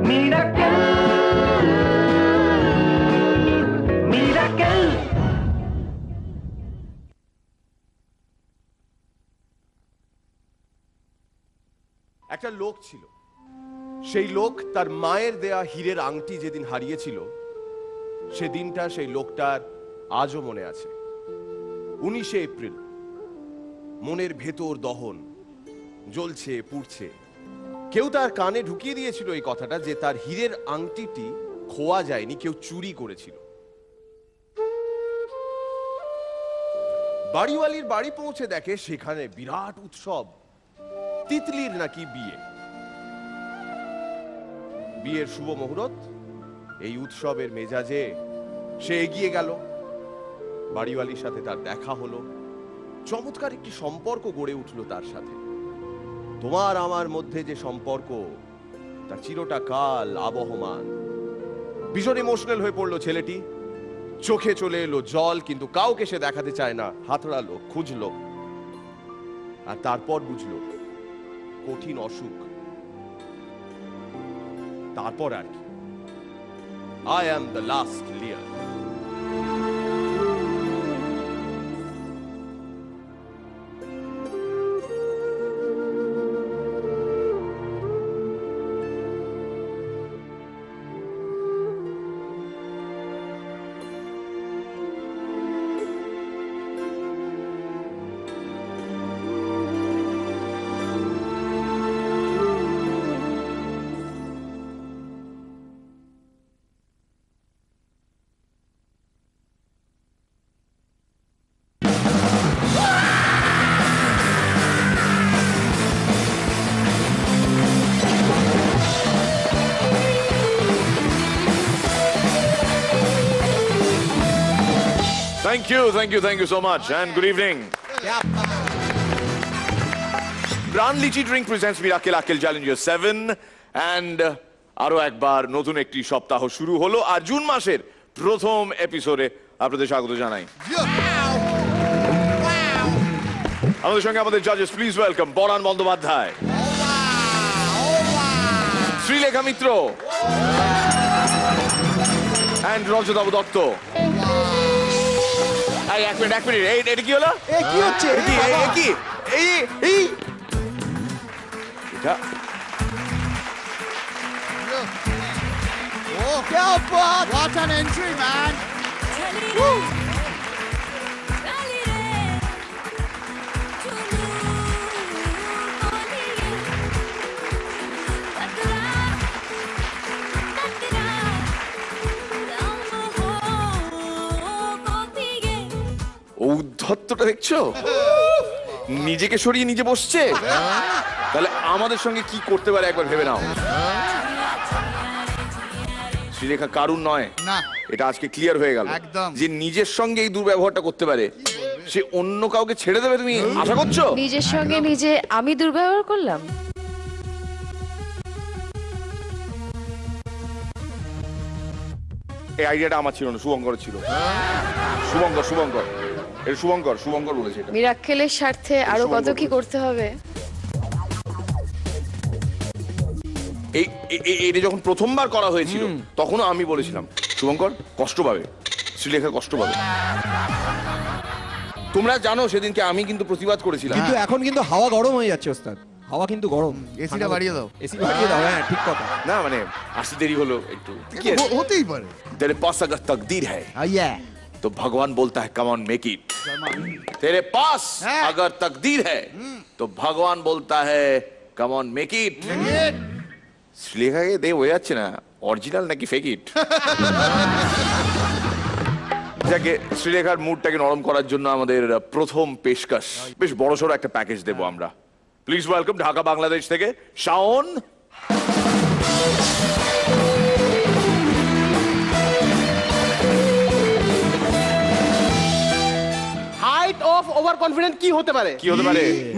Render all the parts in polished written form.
Miracle miracle. একটা লোক ছিল, সেই লোক তার মায়ের দেয়া হীরের আংটি যেদিন হারিয়েছিল সেদিনটা সেই লোকটার আজও মনে আছে। 19শে এপ্রিল। মনের ভেতর দহন জ্বলছে, পুড়ছে। কেউ তার কানে ঢুকিয়ে দিয়েছিল এই কথাটা যে তার হীরের আংটিটি খোয়া যায়নি, কেউ চুরি করেছিল। বাড়িওয়ালির বাড়ি পৌঁছে দেখে সেখানে বিরাট উৎসব। তিতলির নাকি বিয়ে। বিয়ের শুভ মুহূর্ত। এই উৎসবের মেজাজে সে এগিয়ে গেল। বাড়িওয়ালির সাথে তার দেখা হলো। চমৎকার একটি সম্পর্ক গড়ে উঠল তার সাথে। তোমার আমার মধ্যে যে সম্পর্ক তা চিরটা কাল আবহমান। ভীষণ ইমোশনাল হয়ে পড়লো ছেলেটি। চোখে চলে এলো জল, কিন্তু কাউকে সে দেখাতে চায় না। হাতড়ালো, খুঁজলো, আর তারপর বুঝলো কঠিন অসুখ। তারপর আর কি, I am the last Lear. Thank you so much, and good evening. Bran Lychee Drink presents Miracle Akel Challenger 7, and আরো একবার নতুন একটি সপ্তাহ শুরু হলো, আর জুন মাসের প্রথম এপিসোডে আপনাদের স্বাগত জানাই। আমাদের সঙ্গে আমাদের জাজেস, please welcome Baran Bandyopadhyay, Srilekha Mitra, and Rajatava Dutta. এক মিনিট এটা কি হলো? কি হচ্ছে? কি এই এটা What an entry, man! ঔদ্ধত্যটা দেখছো? নিজেকে সরিয়ে নিজে বসছে। তাহলে আমাদের সঙ্গে কি করতে পারে একবার ভেবে নাও। শ্রীলেখা কারুর নয়, না, এটা আজকে ক্লিয়ার হয়ে গেল যে নিজের সঙ্গে এই দুর্ব্যবহারটা করতে পারে সে অন্য কাউকে ছেড়ে দেবে তুমি আশা করছো? নিজের সঙ্গে নিজে আমি দুর্ব্যবহার করলাম? এই আইডিয়াটা আমার ছিল না, শুভঙ্কর ছিল। শুভঙ্কর বলেছে এটা। মিরাক্কেলের স্বার্থে আরো কত কি করতে হবে। এটা যখন প্রথমবার করা হয়েছিল তখনও আমি বলেছিলাম শুভঙ্কর কষ্ট পাবে, শ্রীলেখা কষ্ট পাবে। তোমরা জানো সেদিনকে আমি কিন্তু প্রতিবাদ করেছিলাম, কিন্তু এখন কিন্তু হাওয়া গরম হয়ে যাচ্ছে ওস্তাদ, হাওয়া কিন্তু গরম। এসিটা বাড়িয়ে দাও, এসি বাড়িয়ে দাও। হ্যাঁ ঠিক কথা। না মানে আসতে দেরি হলো একটু, হতেই পারে। तेरे पास अगर तकदीर है तो भगवान बोलता है कम ऑन मेक इट। तेरे पास अगर तकदीर है तो भगवान बोलता है कम ऑन मेक इट। শ্রীলেখাকে দে হয়ে যাচ্ছে না অরিজিনাল নাকি ফেক ইট। যাকে শ্রীলেখার মুডটাকে নরম করার জন্য আমাদের প্রথম পেশকশ, বেশ বড়সড় একটা প্যাকেজ দেবো আমরা। প্লিজ ওয়েলকাম ঢাকা বাংলাদেশ থেকে Shaon. Height of over confident কি হতে পারে?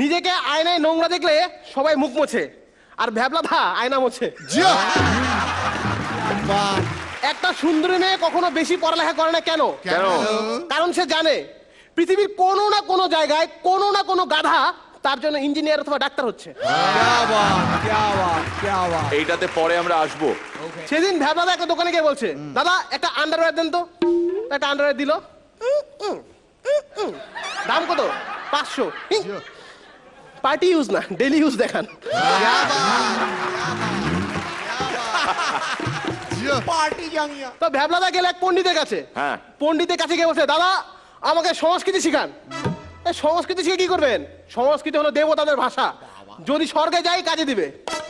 নিজেকে আয়নায় নোংরা দেখলে সবাই মুখ মোছে, আর ভ্যাবলা ধা আয়না মোছে। একটা সুন্দরী মেয়ে কখনো বেশি পড়ালেখা করে না কেন? কারণ সে জানে পৃথিবীর কোনো না কোনো জায়গায় কোনো না কোনো গাধা তার জন্য ইঞ্জিনিয়ার অথবা ডাক্তার হচ্ছে। এইটাতে পরে আমরা আসবো। সেদিন ভ্যাবলাদা একটা দোকানে গিয়ে বলছে, দাদা একটা আন্ডারওয়্যার দেন তো। একটা আন্ডারওয়্যার দিল, দাম কত? 500। পার্টি ইউজ না, ডেলি ইউজ দেখান। তো ভ্যাবলাদা গেলে এক পণ্ডিতের কাছে। হ্যাঁ। পণ্ডিতের কাছে গিয়ে বলছে, দাদা আমাকে সংস্কৃতি শিখান। সংস্কৃতি শিখে কি করবেন? সংস্কৃতি হলো দেবতাদের ভাষা, যদি স্বর্গে যাই কাজে দিবে,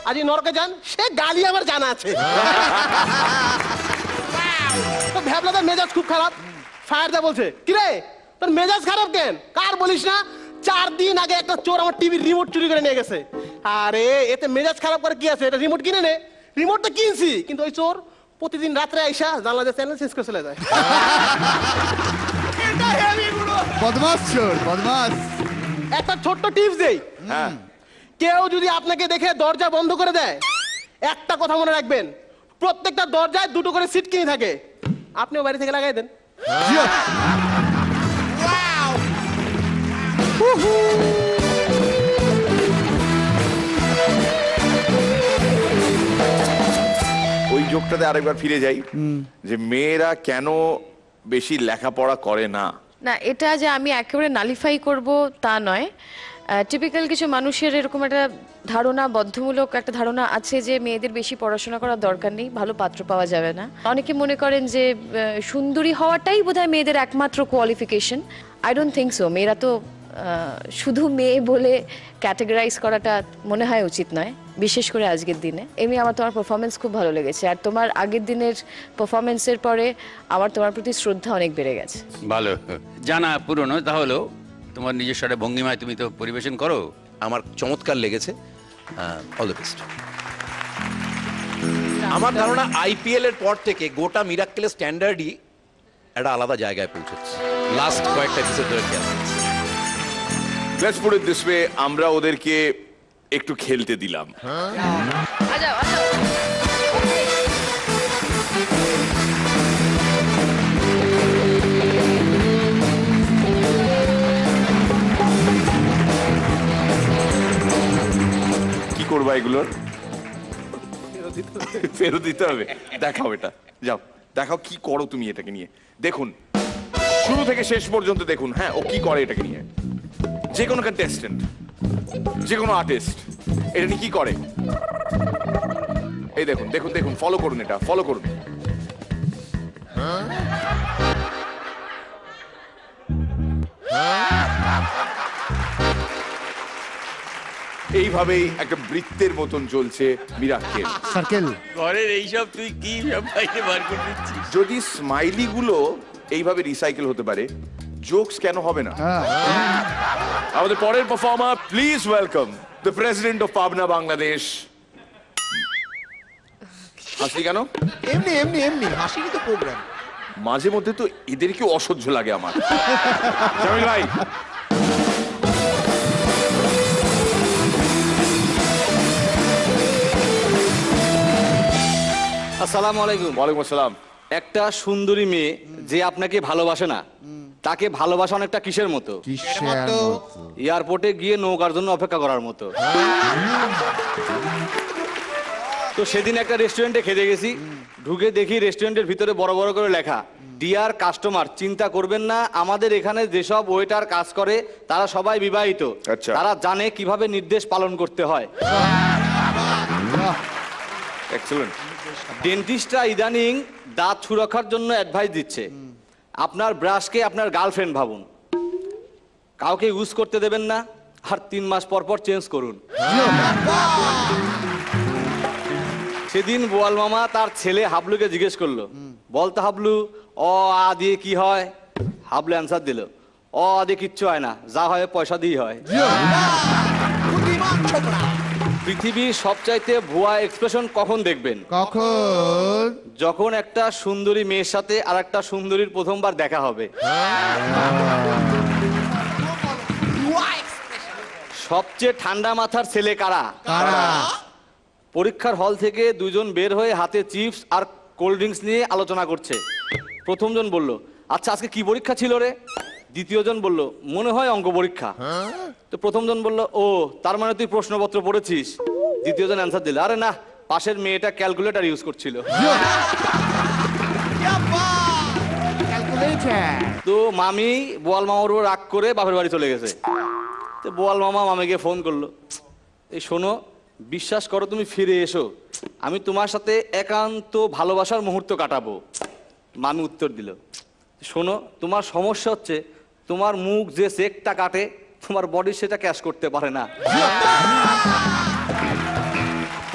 আজ নরকে যান সে গালি আমার জানা আছে। তো ভ্যাবলাদার মেজাজ খুব খারাপ। ফায়ার দা বলছে, কিরে তোর মেজাজ খারাপ কেন? কার বলিস না, 4 দিন আগে একটা চোর আমার টিভির রিমোট চুরি করে নিয়ে গেছে। আরে এতে মেজাজ খারাপ করে কি আছে, এটা রিমোট কিনে নে। রিমোট তো কিনছি, কিন্তু ওই চোর প্রতিদিন রাত্রে আইসা জানলা দিয়ে চ্যানেল শেষ করে চলে যায়। বদমাস চোর, বদমাস। একটা ছোট্ট টিপস দেই, হ্যাঁ, কেউ যদি আপনাকে দেখে দরজা বন্ধ করে দেয়, একটা কথা মনে রাখবেন, প্রত্যেকটা দরজায় 2টো করে সিট কিনে থাকে, আপনিও বাড়ি থেকে লাগাই দেন। ওই যোগটাতে আরেকবার ফিরে যাই, যে মেয়েরা কেন বেশি লেখাপড়া করে না। না, এটা যে আমি একেবারে নালিফাই করব তা নয়। টিপিক্যাল কিছু মানুষের এরকম একটা ধারণা, বদ্ধমূলক একটা ধারণা আছে যে মেয়েদের বেশি পড়াশোনা করার দরকার নেই, ভালো পাত্র পাওয়া যাবে না। অনেকে মনে করেন যে সুন্দরী হওয়াটাই বোধহয় মেয়েদের একমাত্র qualification. I don't think so. মেয়েরা তো শুধু মেয়ে বলে ক্যাটাগরাইজ করাটা মনে হয় উচিত নয়, বিশেষ করে আজকের দিনে। এমনি আমার তোমার পারফরমেন্স খুব ভালো লেগেছে, আর তোমার আগের দিনের পারফরমেন্সের পরে আমার তোমার প্রতি শ্রদ্ধা অনেক বেড়ে গেছে। ভালো জানা পুরনো, তাহলেও তোমার নিজস্ব একটা ভঙ্গিমায় তুমি তো পরিবেশন করো। আমার চমৎকার লেগেছে। All the best. আমার ধারণা আইপিএল এর পর থেকে গোটা মিরাক্কেলের স্ট্যান্ডার্ডই একটা আলাদা জায়গায় পৌঁছেছে লাস্ট কয়েকটা এপিসোড ধরে। Let's put it this way, আমরা ওদেরকে একটু খেলতে দিলাম। আজাও, আজাও। কি করবা এগুলোর? ফেরত দিতে হবে। দেখাও এটা, যাও দেখাও কি করো তুমি এটাকে নিয়ে। দেখুন শুরু থেকে শেষ পর্যন্ত দেখুন। হ্যাঁ, ও কি করে এটাকে নিয়ে। যে কোনো কন্টেস্টেন্ট, যে কোনো আর্টিস্ট এটা নিয়ে কি করে, এই দেখুন দেখুন দেখুন, ফলো করুন, এটা ফলো করুন। এইভাবেই একটা বৃত্তের মতন চলছে মিরাক্কেল সার্কেল। ঘরের এইসব তুই কি বাইরে বার করে দিচ্ছিস? যদি স্মাইলি গুলো এইভাবে রিসাইকেল হতে পারে, জোকস কেন হবে না? আমাদের পরের performer, please welcome the president of Pabna Bangladesh. হাসি কেন? এমনি এমনি এমনি হাসিরই তো প্রোগ্রাম। মাঝে মধ্যে তো এদেরকে অসহ্য লাগে আমার। জামিল ভাই, আসসালামু আলাইকুম। ওয়ালাইকুম আসসালাম। একটা সুন্দরী মেয়ে যে আপনাকে ভালোবাসে না, তাকে ভালোবাসা অনেকটা কিসের মতো? এয়ারপোর্টে গিয়ে নৌকার জন্য অপেক্ষা করার মতো। তো সেদিন একটা রেস্টুরেন্টে খেতে গেছি, ঢুকে দেখি রেস্টুরেন্টের ভিতরে বড় বড় করে লেখা, ডিয়ার কাস্টমার, চিন্তা করবেন না, আমাদের এখানে যেসব ওয়েটার কাজ করে তারা সবাই বিবাহিত, আচ্ছা। তারা জানে কিভাবে নির্দেশ পালন করতে হয়। এক্সেলেন্ট। ডেন্টিস্টরা ইদানিং দাঁত সুরক্ষার জন্য অ্যাডভাইস দিচ্ছে, আপনার ব্রাশকে আপনার গার্লফ্রেন্ড ভাবুন, কাউকে ইউজ করতে দেবেন না, আর 3 মাস পর পর চেঞ্জ করুন। সেদিন বোয়াল মামা তার ছেলে হাবলুকে জিজ্ঞেস করলো, বলতো হাবলু, অ আ দিয়ে কি হয়? হাবলু অ্যান্সার দিল, অ আ দিয়ে কিচ্ছু হয় না, যা হয় পয়সা দিয়ে হয়। পৃথিবীর সবচাইতে ভুয়া এক্সপ্রেশন কখন দেখবেন? কখন? যখন একটা সুন্দরী মেয়ের সাথে আর একটা সুন্দরীর প্রথমবার দেখা হবে। সবচেয়ে ঠান্ডা মাথার ছেলে কারা? পরীক্ষার হল থেকে দুজন বের হয়ে হাতে চিপস আর কোল্ড ড্রিঙ্কস নিয়ে আলোচনা করছে। প্রথমজন বলল, আচ্ছা আজকে কি পরীক্ষা ছিল রে? দ্বিতীয়জন বলল মনে হয় অঙ্ক পরীক্ষা। তো প্রথমজন বলল ও তার মানে তুই প্রশ্নপত্র পড়েছিস। দ্বিতীয়জন অ্যান্সার দিল আরে না, পাশের মেয়েটা ক্যালকুলেটর ইউজ করছিল। তো মামি বোয়াল মামার উপর রাগ করে বাপের বাড়ি চলে গেছে। তো বোয়াল মামা মামিকে ফোন করলো, এই শোনো, বিশ্বাস করো তুমি ফিরে এসো, আমি তোমার সাথে একান্ত ভালোবাসার মুহূর্ত কাটাবো। মামি উত্তর দিল, শোনো তোমার সমস্যা হচ্ছে তোমার মুখ যে চেকটা কাটে তোমার বডি সেটা ক্যাশ করতে পারে না।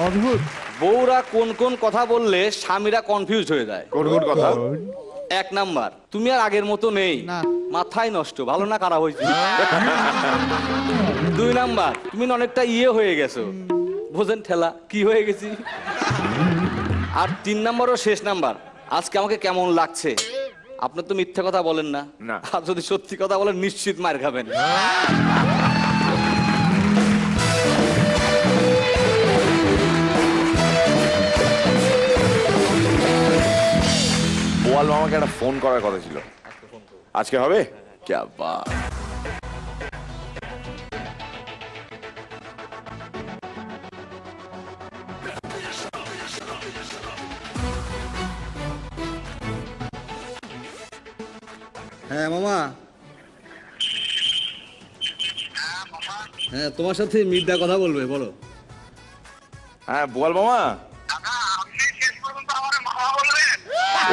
অদ্ভুত। বউরা কোন কোন কথা বললে স্বামীরা কনফিউজ হয়ে যায়। কোন কোন কথা? 1 নাম্বার, তুমি আর আগের মতো নেই, মাথায় নষ্ট, ভালো না খারাপ হয়েছে। 2 নাম্বার, তুমি অনেকটা ইয়ে হয়ে গেছো, বোঝেন ঠেলা কি হয়ে গেছি। আর 3 নাম্বার ও শেষ নাম্বার, আজকে আমাকে কেমন লাগছে। আপনি তো মিথ্যে কথা বলেন না, আর যদি সত্যি কথা বলেন নিশ্চিত মার খাবেন। বোয়াল মামাকে একটা ফোন করার কথা ছিল, আজকে হবে? ক্যা বাত। হ্যাঁ মামা, হ্যাঁ তোমার সাথে মির্দা কথা বলবে, বলো। হ্যাঁ বোয়াল মামা।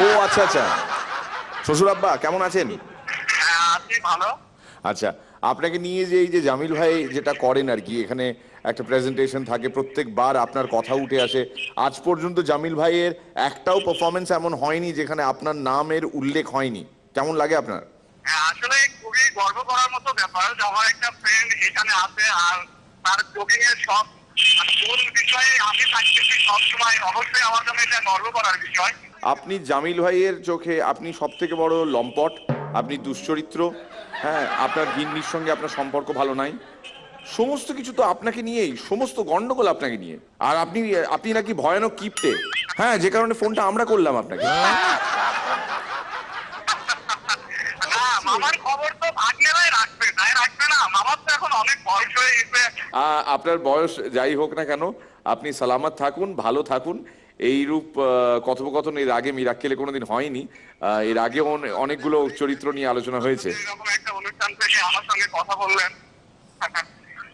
ও আচ্ছা আচ্ছা, শ্বশুর আব্বা কেমন আছেন? ভালো। আচ্ছা, আপনাকে নিয়ে যে এই যে জামিল ভাই যেটা করেন আর কি, এখানে একটা প্রেজেন্টেশন থাকে, প্রত্যেকবার আপনার কথা উঠে আসে। আজ পর্যন্ত জামিল ভাইয়ের একটাও পারফরমেন্স এমন হয়নি যেখানে আপনার নামের উল্লেখ হয়নি। কেমন লাগে আপনার? আসলে খুবই গর্ব করার মতো ব্যাপার যে আমার একটা ফ্রেন্ড এখানে আছে আর তার কুকিং এর সব কোন বিষয়ে আমি থাকতেছি সবসময়, অবশ্যই আমার জন্য এটা গর্ব করার বিষয়। আপনি জামিল ভাইয়ের চোখে আপনি সব থেকে বড় লম্পট, আপনি দুশ্চরিত্র, হ্যাঁ, আপনার গিন্নির সঙ্গে আপনার সম্পর্ক ভালো নাই, সমস্ত কিছু তো আপনাকে নিয়েই, সমস্ত গন্ডগোল আপনাকে নিয়ে। আর আপনি নাকি ভয়ানক কিপটে, হ্যাঁ, যে কারণে ফোনটা আমরা করলাম আপনাকে। মামার খবর তো ভাগ্নেরাই রাখবে, তাই রাখবে না? মামার তো এখন অনেক বয়স হয়ে গেছে। আপনার বয়স যাই হোক না কেন, আপনি সালামত থাকুন, ভালো থাকুন। এইরূপ কথোপকথন এর আগে মিরাক্কেলে কোনোদিন হয়নি। এর আগে অনেকগুলো চরিত্র নিয়ে আলোচনা হয়েছে। এরকম একটা অনুষ্ঠান থেকে আমার সঙ্গে কথা বললেন,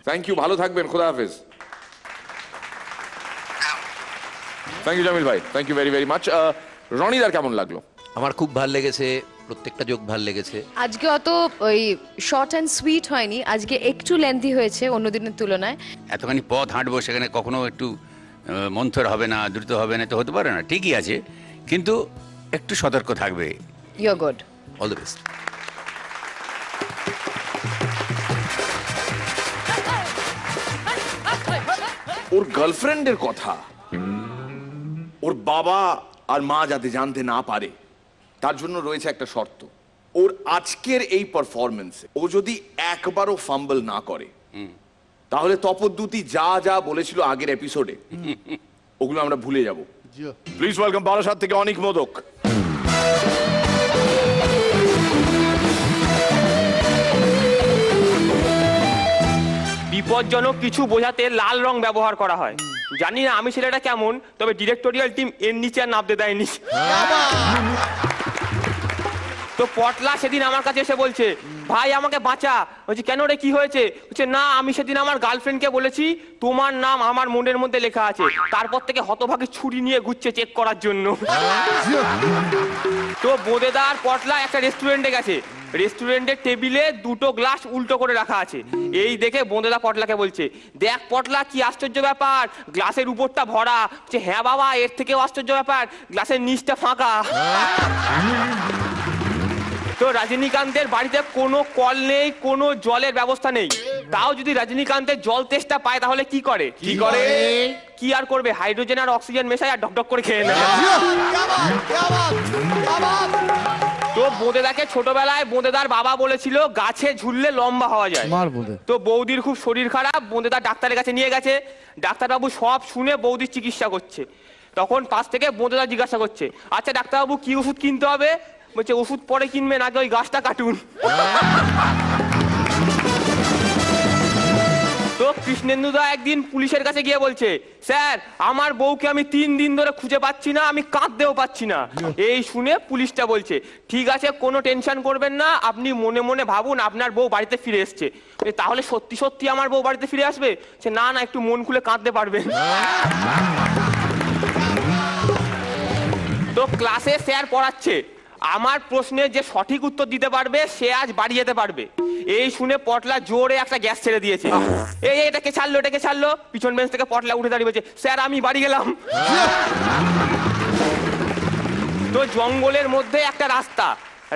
থ্যাংক ইউ, ভালো থাকবেন, খোদা হাফেজ। থ্যাংক ইউ জামিল ভাই, thank you very very much. রনিদার কেমন লাগলো? আমার খুব ভালো লেগেছে, প্রত্যেকটা যোগ ভালো লেগেছে। আজকে অত ওই শর্ট অ্যান্ড সুইট হয়নি, আজকে একটু লেন্থি হয়েছে অন্য দিনের তুলনায়। এতখানি পথ হাঁটবো, সেখানে কখনো একটু মন্থর হবে না, দ্রুত হবে না, তো হতে পারে না, ঠিকই আছে, কিন্তু একটু সতর্ক থাকবে। You are good, all the best. ওর গার্লফ্রেন্ডের কথা ওর বাবা আর মা যাতে জানতে না পারে তার জন্য রয়েছে একটা শর্ত। ওর আজকের এই পারফরমেন্সে ও যদি একবারও ফাম্বল না করে তাহলে তপদ্যুতি যা যা বলেছিল আগের এপিসোডে ওগুলো আমরা ভুলে যাব। প্লিজ ওয়েলকাম বারাসাত থেকে অনিক মোদক। বিপজ্জনক কিছু বোঝাতে লাল রং ব্যবহার করা হয়। জানি না আমি ছেলেটা কেমন, তবে ডিরেক্টোরিয়াল টিম এর নিচে আর নামতে দেয়নি। তো পটলা সেদিন আমার কাছে এসে বলছে, ভাই আমাকে বাঁচা। বলছি কেন রে, কি হয়েছে? বলছে না, আমি সেদিন আমার গার্লফ্রেন্ডকে বলেছি তোমার নাম আমার মনের মধ্যে লেখা আছে, তারপর থেকে হতভাগে ছুরি নিয়ে ঘুরছে চেক করার জন্য। তো বোঁদেদার পটলা একটা রেস্টুরেন্টে গেছে, রেস্টুরেন্টের টেবিলে 2টো গ্লাস উল্টো করে রাখা আছে। এই দেখে বোঁদেদা পটলাকে বলছে, দেখ পটলা কি আশ্চর্য ব্যাপার, গ্লাসের উপরটা ভরা। বলছে হ্যাঁ বাবা, এর থেকেও আশ্চর্য ব্যাপার, গ্লাসের নিচটা ফাঁকা। তো রজনীকান্তের বাড়িতে কোনো কল নেই, কোনো জলের ব্যবস্থা নেই, তাও যদি রজনীকান্তের জল তেষ্টা পায় তাহলে কি করে? কি আর করবে, হাইড্রোজেন আর অক্সিজেন মেশায় আর ঢকঢক করে খেয়ে নেয়। তো বোঁদেদাকে ছোটবেলায় বোঁদেদার বাবা বলেছিল গাছে ঝুললে লম্বা হওয়া যায়। তো বৌদির খুব শরীর খারাপ, বোঁদেদার ডাক্তারের কাছে নিয়ে গেছে। ডাক্তারবাবু সব শুনে বৌদির চিকিৎসা করছে। তখন পাশ থেকে বোঁদেদা জিজ্ঞাসা করছে, আচ্ছা ডাক্তারবাবু কি ওষুধ কিনতে হবে? বলছে ওষুধ পরে কিনবেন, আগে ওই গাছটা কাটুন। তো কৃষ্ণেন্দুদা একদিন পুলিশের কাছে গিয়ে বলছে, স্যার আমার বউকে আমি 3 দিন ধরে খুঁজে পাচ্ছি না, আমি কাঁদতেও পাচ্ছি না। এই শুনে পুলিশটা বলছে, ঠিক আছে কোনো টেনশন করবেন না, আপনি মনে মনে ভাবুন আপনার বউ বাড়িতে ফিরে এসছে। তাহলে সত্যি সত্যি আমার বউ বাড়িতে ফিরে আসবে? সে না না, একটু মন খুলে কাঁদতে পারবেন। তো ক্লাসে স্যার পড়াচ্ছে, আমার প্রশ্নের যে সঠিক উত্তর দিতে পারবে সে আজ বাড়ি যেতে পারবে। এই শুনে পটলা জোরে একটা গ্যাস ছেড়ে দিয়েছে। এটাকে ছাড়লো, এটাকে ছাড়লো। পিছন বেঞ্চ থেকে পটলা উঠে দাঁড়িয়ে বলছে, স্যার আমি বাড়ি গেলাম। তো জঙ্গলের মধ্যে একটা রাস্তা,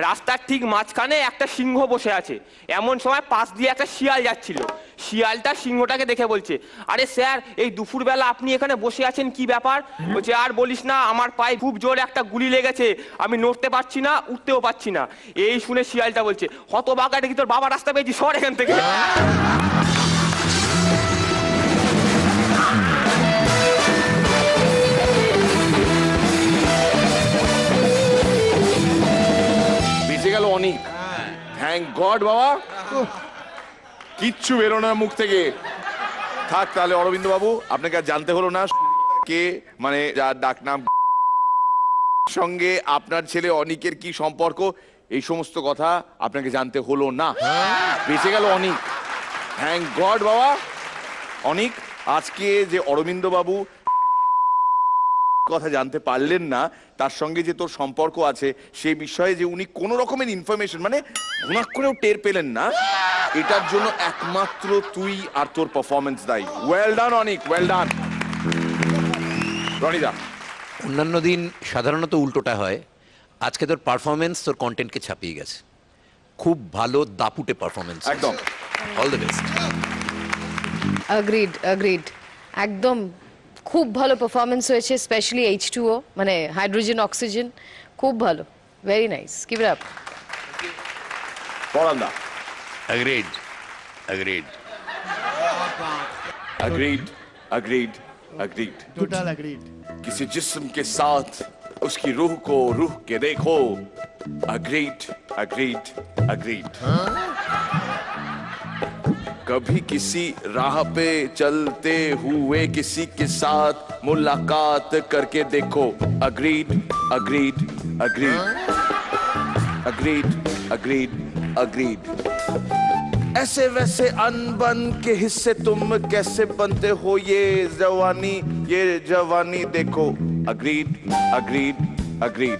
রাস্তার ঠিক মাঝখানে একটা সিংহ বসে আছে। এমন সময় পাশ দিয়ে একটা শিয়াল যাচ্ছিল। শিয়ালটা সিংহটাকে দেখে বলছে, আরে স্যার এই দুপুরবেলা আপনি এখানে বসে আছেন, কি ব্যাপার? বলছে, আর বলিস না, আমার পায়ে খুব জোরে একটা গুলি লেগেছে, আমি নড়তে পারছি না, উঠতেও পারছি না। এই শুনে শিয়ালটা বলছে, হতবাগাটা কি তোর বাবা রাস্তা পেয়েছি, সর এখান থেকে। বেঁচে গেল অনেক, থ্যাংক গড বাবা, কিচ্ছু বেরোনো না মুখ থেকে। থাক তাহলে অরবিন্দ বাবু, আপনাকে আর জানতে হলো না কে, মানে যার ডাক নাম সঙ্গে আপনার ছেলে অনিকের কি সম্পর্ক, এই সমস্ত কথা আপনাকে জানতে হলো না। বেঁচে গেল অনিক, থ্যাংক গড বাবা। অনিক, আজকে যে অরবিন্দ বাবু কথা জানতে পারলেন না, তার সঙ্গে যে তোর সম্পর্ক আছে সেই বিষয়ে যে উনি কোনো রকমের ইনফরমেশন মানে গুণাক করেও টের পেলেন না, এটার জন্য একমাত্র তুই আর তোর পারফরমেন্স দায়ী। ওয়েল ডান অনিক, ওয়েল ডান। রনিদা, অন্যান্য দিন সাধারণত উল্টোটা হয়, আজকে তোর পারফরমেন্স তোর কন্টেন্টকে ছাপিয়ে গেছে। খুব ভালো দাপুটে পারফরমেন্স, একদম অল দ্য বেস্ট। অ্যাগ্রিড একদম খুব ভালো পারফরমেন্স হয়েছে, স্পেশালি H2O মানে হাইড্রোজেন অক্সিজেন, খুব ভালো, very nice, keep it up. পরান্দা, Agreed. Agreed. agreed, agreed, agreed. Total agreed. किसी जिस्म के साथ उसकी रूह को रूह के देखो। agreed, agreed, agreed. कभी किसी राह पे चलते हुए किसी के साथ मुलाकात करके देखो। agreed, agreed, agreed, agreed, agreed, agreed. ऐसे वैसे अनबन के हिस्से तुम कैसे बनते हो, ये जवानी देखो। agreed, agreed, agreed.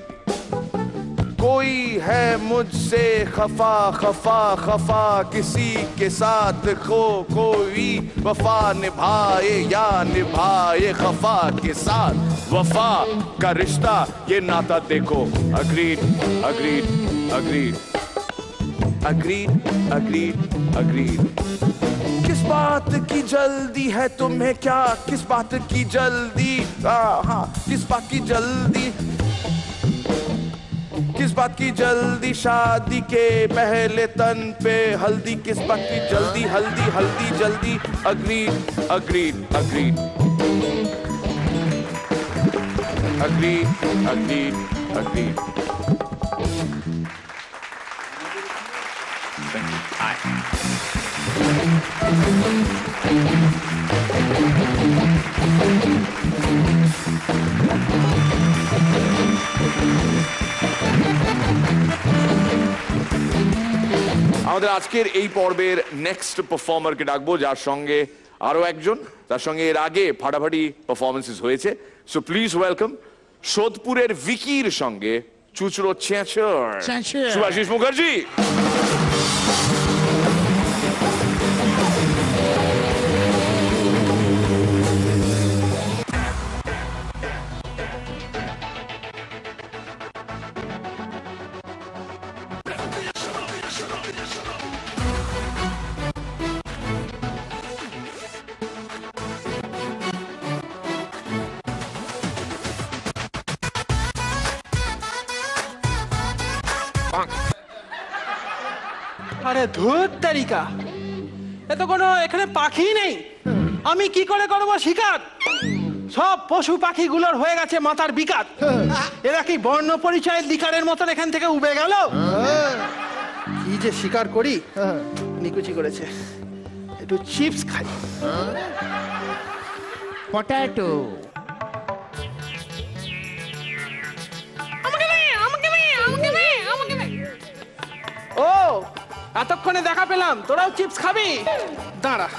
कोई है मुझसे खफा खफा खफा किसी के साथ कोई वफा निभाए या निभाए खफा के साथ वफा का रिश्ता ये नाता देखो। agreed, agreed, agreed, agreed, agreed, agreed. किस बात की जल्दी है तुम्हें, क्या किस बात की जल्दी, हाँ किस बात की जल्दी, किस बात की जल्दी, शादी के पहले तन पे हल्दी, किस बात की जल्दी, हल्दी हल्दी जल्दी। agreed, agreed, agreed, agreed, agreed, agreed. Thank you. আমাদের আজকের এই পর্বের নেক্সট পারফর্মারকে ডাকবো, যার সঙ্গে আরো একজন, তার সঙ্গে এর আগে ফাটাফাটি পারফরমেন্সেস হয়েছে। সো প্লিজ ওয়েলকাম সোদপুরের ভিকির সঙ্গে চুচড়ো চেঁচড় সুভাষিস মুখার্জি। আরে ধুর তারিকা, এ তো কোনো এখানে পাখি নেই, আমি কি করে করবো শিকার? সব পশু পাখিগুলোর হয়ে গেছে মাথার বিকার। এরা কি বর্ণ পরিচয়ের লিকারের মতন এখান থেকে উবে গেল? কি যে শিকার করি, নিকুচি করেছে। একটু চিপস খাই। পটেটো। ও, এতক্ষণে দেখা পেলাম, তোরাও চিপস খাবি? দাঁড়া।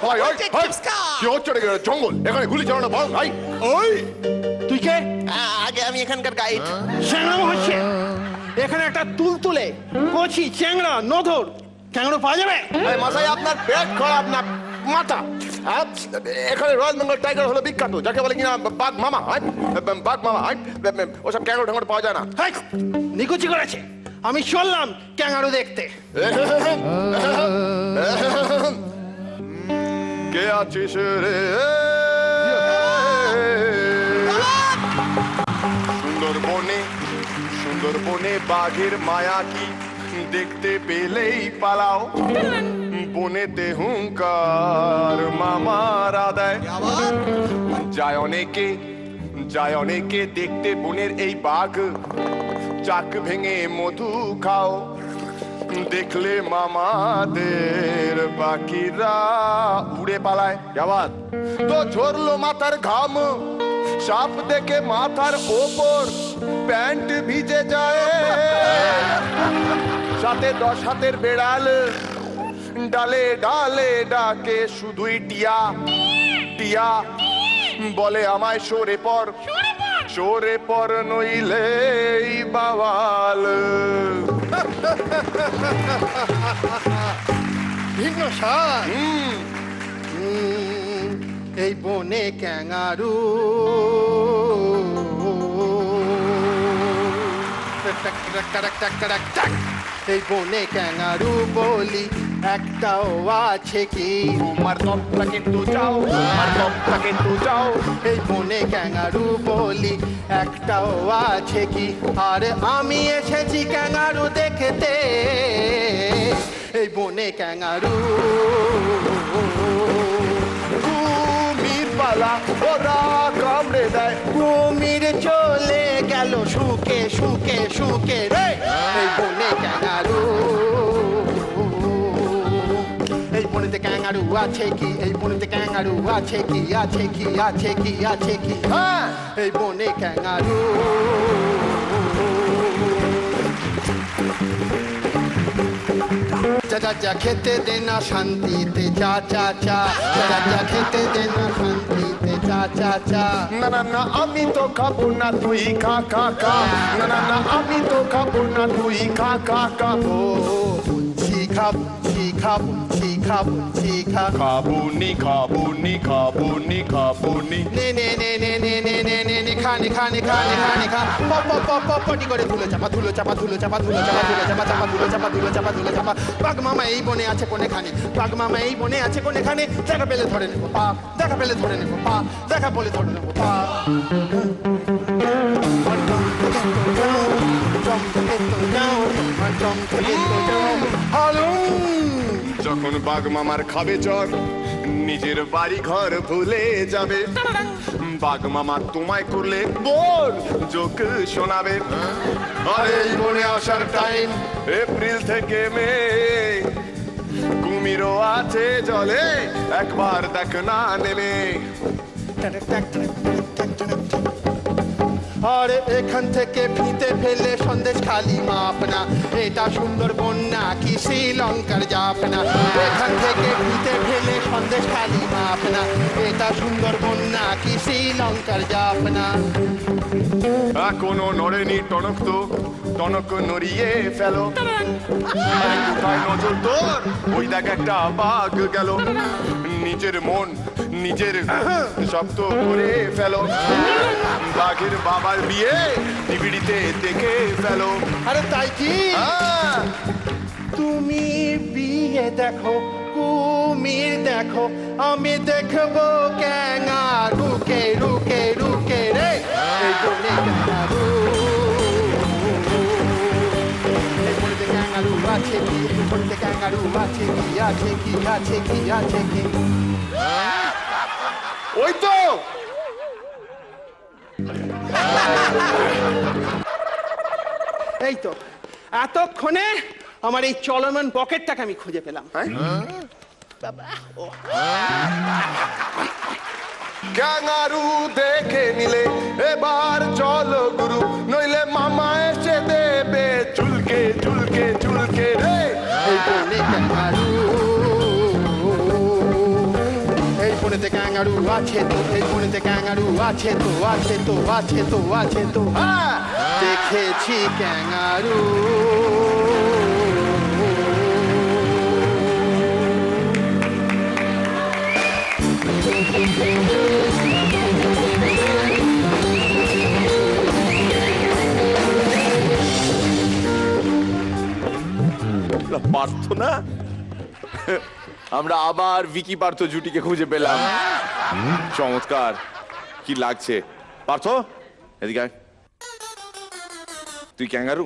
ভাই কি হচ্ছে জঙ্গল, এখানে গুলি চালানো বল ভাই। ওই তুই কে? আগে আমি এখানকার গাইড। চ্যাংড়া হচ্ছে এখানে একটা তুলতুলে কচি চ্যাংড়া নধর চ্যাংড়ো পাওয়া যাবে? মশাই আপনার পেট খারাপ না মাথা? এখানে রয়্যাল বেঙ্গল টাইগার হলো বিখ্যাত, যাকে বলে কিনা বাঘ মামা। বাঘ মামা ওসব ক্যাঙ্গারু ঠ্যাঙ্গারু পাওয়া যায় না। নিকুচি করেছে। আমি চললাম ক্যাঙ্গারু দেখতে। কে আছিস রে? সুন্দরবনে বাঘের মায়া কি দেখতে পেলেই পালাও, বনেতে হুঙ্কার মামার আদায়। যায় অনেকে দেখতে বনের এই বাঘ, চাক ভেঙে মধু খাও, দেখলে মামাদের বাকিরা উড়ে পালায়। আবার তো ঝরলো মাথার ঘাম, সাপ দেখে মাথার ওপর প্যান্ট ভিজে যায়। সাথে 10 হাতের বেড়াল ডালে ডালে ডাকে শুধুই টিয়া টিয়া, বলে আমায় সরে পর নইলে বাওয়াল। ভিন্ন স্বাদ। এই বনে ক্যাঙ্গারু এই বনে ক্যাঙ্গারু বলি একটাও আছে কি? তোমার দমটা কিন্তু যাও, এই বনে ক্যাঙ্গারু বলি একটাও আছে কি? আর আমি এসেছি ক্যাঙ্গারু দেখতে। এই বনে ক্যাঙ্গারু কুমির পালা ওরা কামড়ে দেয়, কুমির চলে গেল শুকে শুকে শুকে রে। এই বনে ক্যাঙ্গারু, এই বনেতে ক্যাঙ্গারু আছে কি? এই বনেতে ক্যাঙ্গারু আছে কি? আছে কি? আছে কি? আছে কি? হ্যাঁ, এই বনে ক্যাঙ্গারু। যা খেতে দে না শান্তিতে, চা চা চা। যা খেতে দে না শান্তিতে, চা চা চা। না না না আমি তো খাবো না, তুই খা খা খা। না না না আমি তো খাবো না, তুই খা খা খা। ও বুঝছি খাবছি খাবছি খাবছি খা। খাবুনি নে নে নে নে নে নে নে নে নে খানে খানে খানে খানে খা। পটি করে ধুলো চাপা ধুলো চাপা ধুলো চাপা ধুলো চাপা ধুলো চাপা চাপা ধুলো চাপা ধুলো চাপা ধুলো চাপা। বাঘ মামা এই বনে আছে কোনেখানে, বাঘ মামা এই বনে আছে কোনেখানে। দেখা পেলে ধরে নেবো পা, দেখা পেলে ধরে নেবো পা, দেখা পেলে ধরে নেবো পা। যখন বাঘ মামার খাবে চর, নিজের বাড়ি ঘর ভুলে যাবে। বাঘ মামা তোমায় করলে বল যোগ শোনাবে। আর এই বনে আসার টাইম এপ্রিল থেকে মে, কুমিরও আছে জলে একবার দেখ না নেমে। আর এখান থেকে ফিতে ফেলে সন্দেশ খালি মাপনা। এটা সুন্দরবন নাকি শ্রীলঙ্কার জাপনা? এখান থেকে ফিতে ফেলে সন্দেশ খালি মাপনা। এটা সুন্দরবন নাকি শ্রীলঙ্কার জাপনা? এখনো নড়েনি টনক, তো টনক নড়িয়ে ফেলো। কোথায় নজর তোর? ওই দেখ একটা বাঘ গেল। নিজের মন নিজের শব্দ করে ফেলো। বাঘের বাবার বিয়ে টিভিতে দেখে ফেলো। আরে তাই কি? তুমি বিয়ে দেখো কুমির দেখো আমি দেখবো ক্যাঙ্গারুকে রুকে রুকে রে এই বনে ক্যাঙ্গারু এই বনেতে ক্যাঙ্গারু আছে কি এই বনেতে ক্যাঙ্গারু আছে কি আছে কি আছে কি আছে কি ওই তো এই তো এতক্ষণে আমার এই চলমান পকেটটাকে আমি খুঁজে পেলাম হ্যাঁ বাবা ও ক্যাঙ্গারু দেখে নিলে এবার চলো গুরু নইলে মামা এসে দেবে চুলকে চুলকে চুলকে রে এই বনে ক্যাঙ্গারু এই বনেতে ক্যাঙ্গারু আছে তো এই বনেতে ক্যাঙ্গারু আছে তো আছে তো আছে তো আছে তো হ্যাঁ দেখেছি ক্যাঙ্গারু পার্থ না আমরা আবার ভিকি পার্থ জুটিকে খুঁজে পেলাম চমৎকার কি লাগছে পার্থ এদিকে আয়। তুই ক্যাঙ্গারু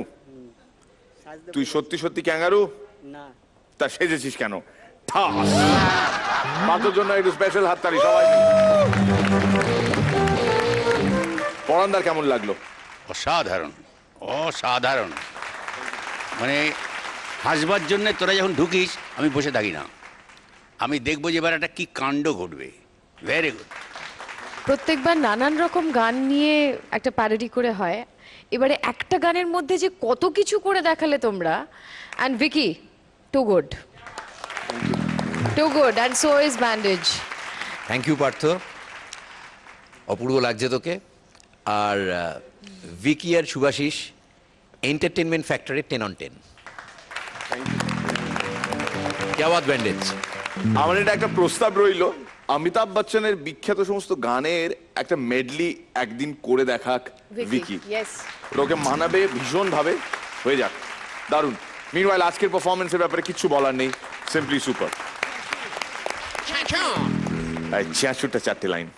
তুই সত্যি সত্যি ক্যাঙ্গারু না তা সেজেছিস কেন ঠাস পার্থর জন্য একটু স্পেশাল হাততালি সবাই পরান্দার কেমন লাগলো অসাধারণ অসাধারণ মানে হাসবার জন্য তোরা যখন ঢুকিস আমি বসে থাকি না, আমি দেখবো যে এবার একটা কি কাণ্ড ঘটবে। Very good. প্রত্যেকবার নানান রকম গান নিয়ে একটা প্যারোডি করে হয়, এবারে একটা গানের মধ্যে যে কত কিছু করে দেখালে তোমরা, and Vicky too good and so is bandage. Thank you Partha, অপূর্ব লাগছে তোকে। আর ভিকি আর শুভাশিস এন্টারটেনমেন্ট ফ্যাক্টরে 10 on 10। क्या बात ব্যান্ডেজ। আমার এটা একটা প্রস্তাব রইল, অমিতাভ বচ্চনের বিখ্যাত সমস্ত গানের একটা মেডলি একদিন করে দেখাক ভিকি। ওকে মানাবে ভীষণ ভাবে, হয়ে যাক দারুণ। মিনওয়াইল আজকের পারফরমেন্সের ব্যাপারে কিছু বলার নেই, সিম্পলি সুপার। ছিয়াশোটা 4টে লাইন।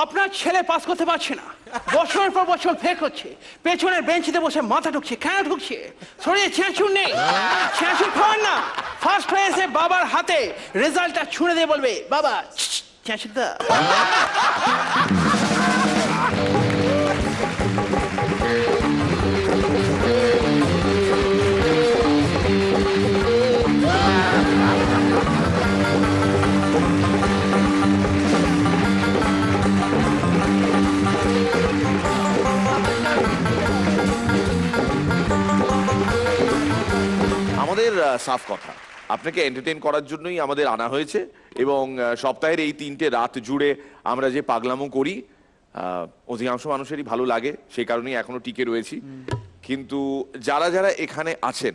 আপনার ছেলে পাস করতে পারছে না, বছরের পর বছর ফেল করছে, পেছনের বেঞ্চিতে বসে মাথা ঢুকছে, কেন ঢুকছে? শরীরে ছেঁচুর নেই, ছেঁচুর খাওয়ান না। ফার্স্ট হয়ে এসে বাবার হাতে রেজাল্টটা ছুঁড়ে দিয়ে বলবে, বাবা ছেঁচুর দা। আমাদের সাফ কথা, আপনাকে এন্টারটেইন করার জন্যই আমাদের আনা হয়েছে, এবং সপ্তাহের এই 3টে রাত জুড়ে আমরা যে পাগলামো করি অধিকাংশ মানুষেরই ভালো লাগে, সেই কারণেই এখনো টিকে রয়েছি। কিন্তু যারা যারা এখানে আছেন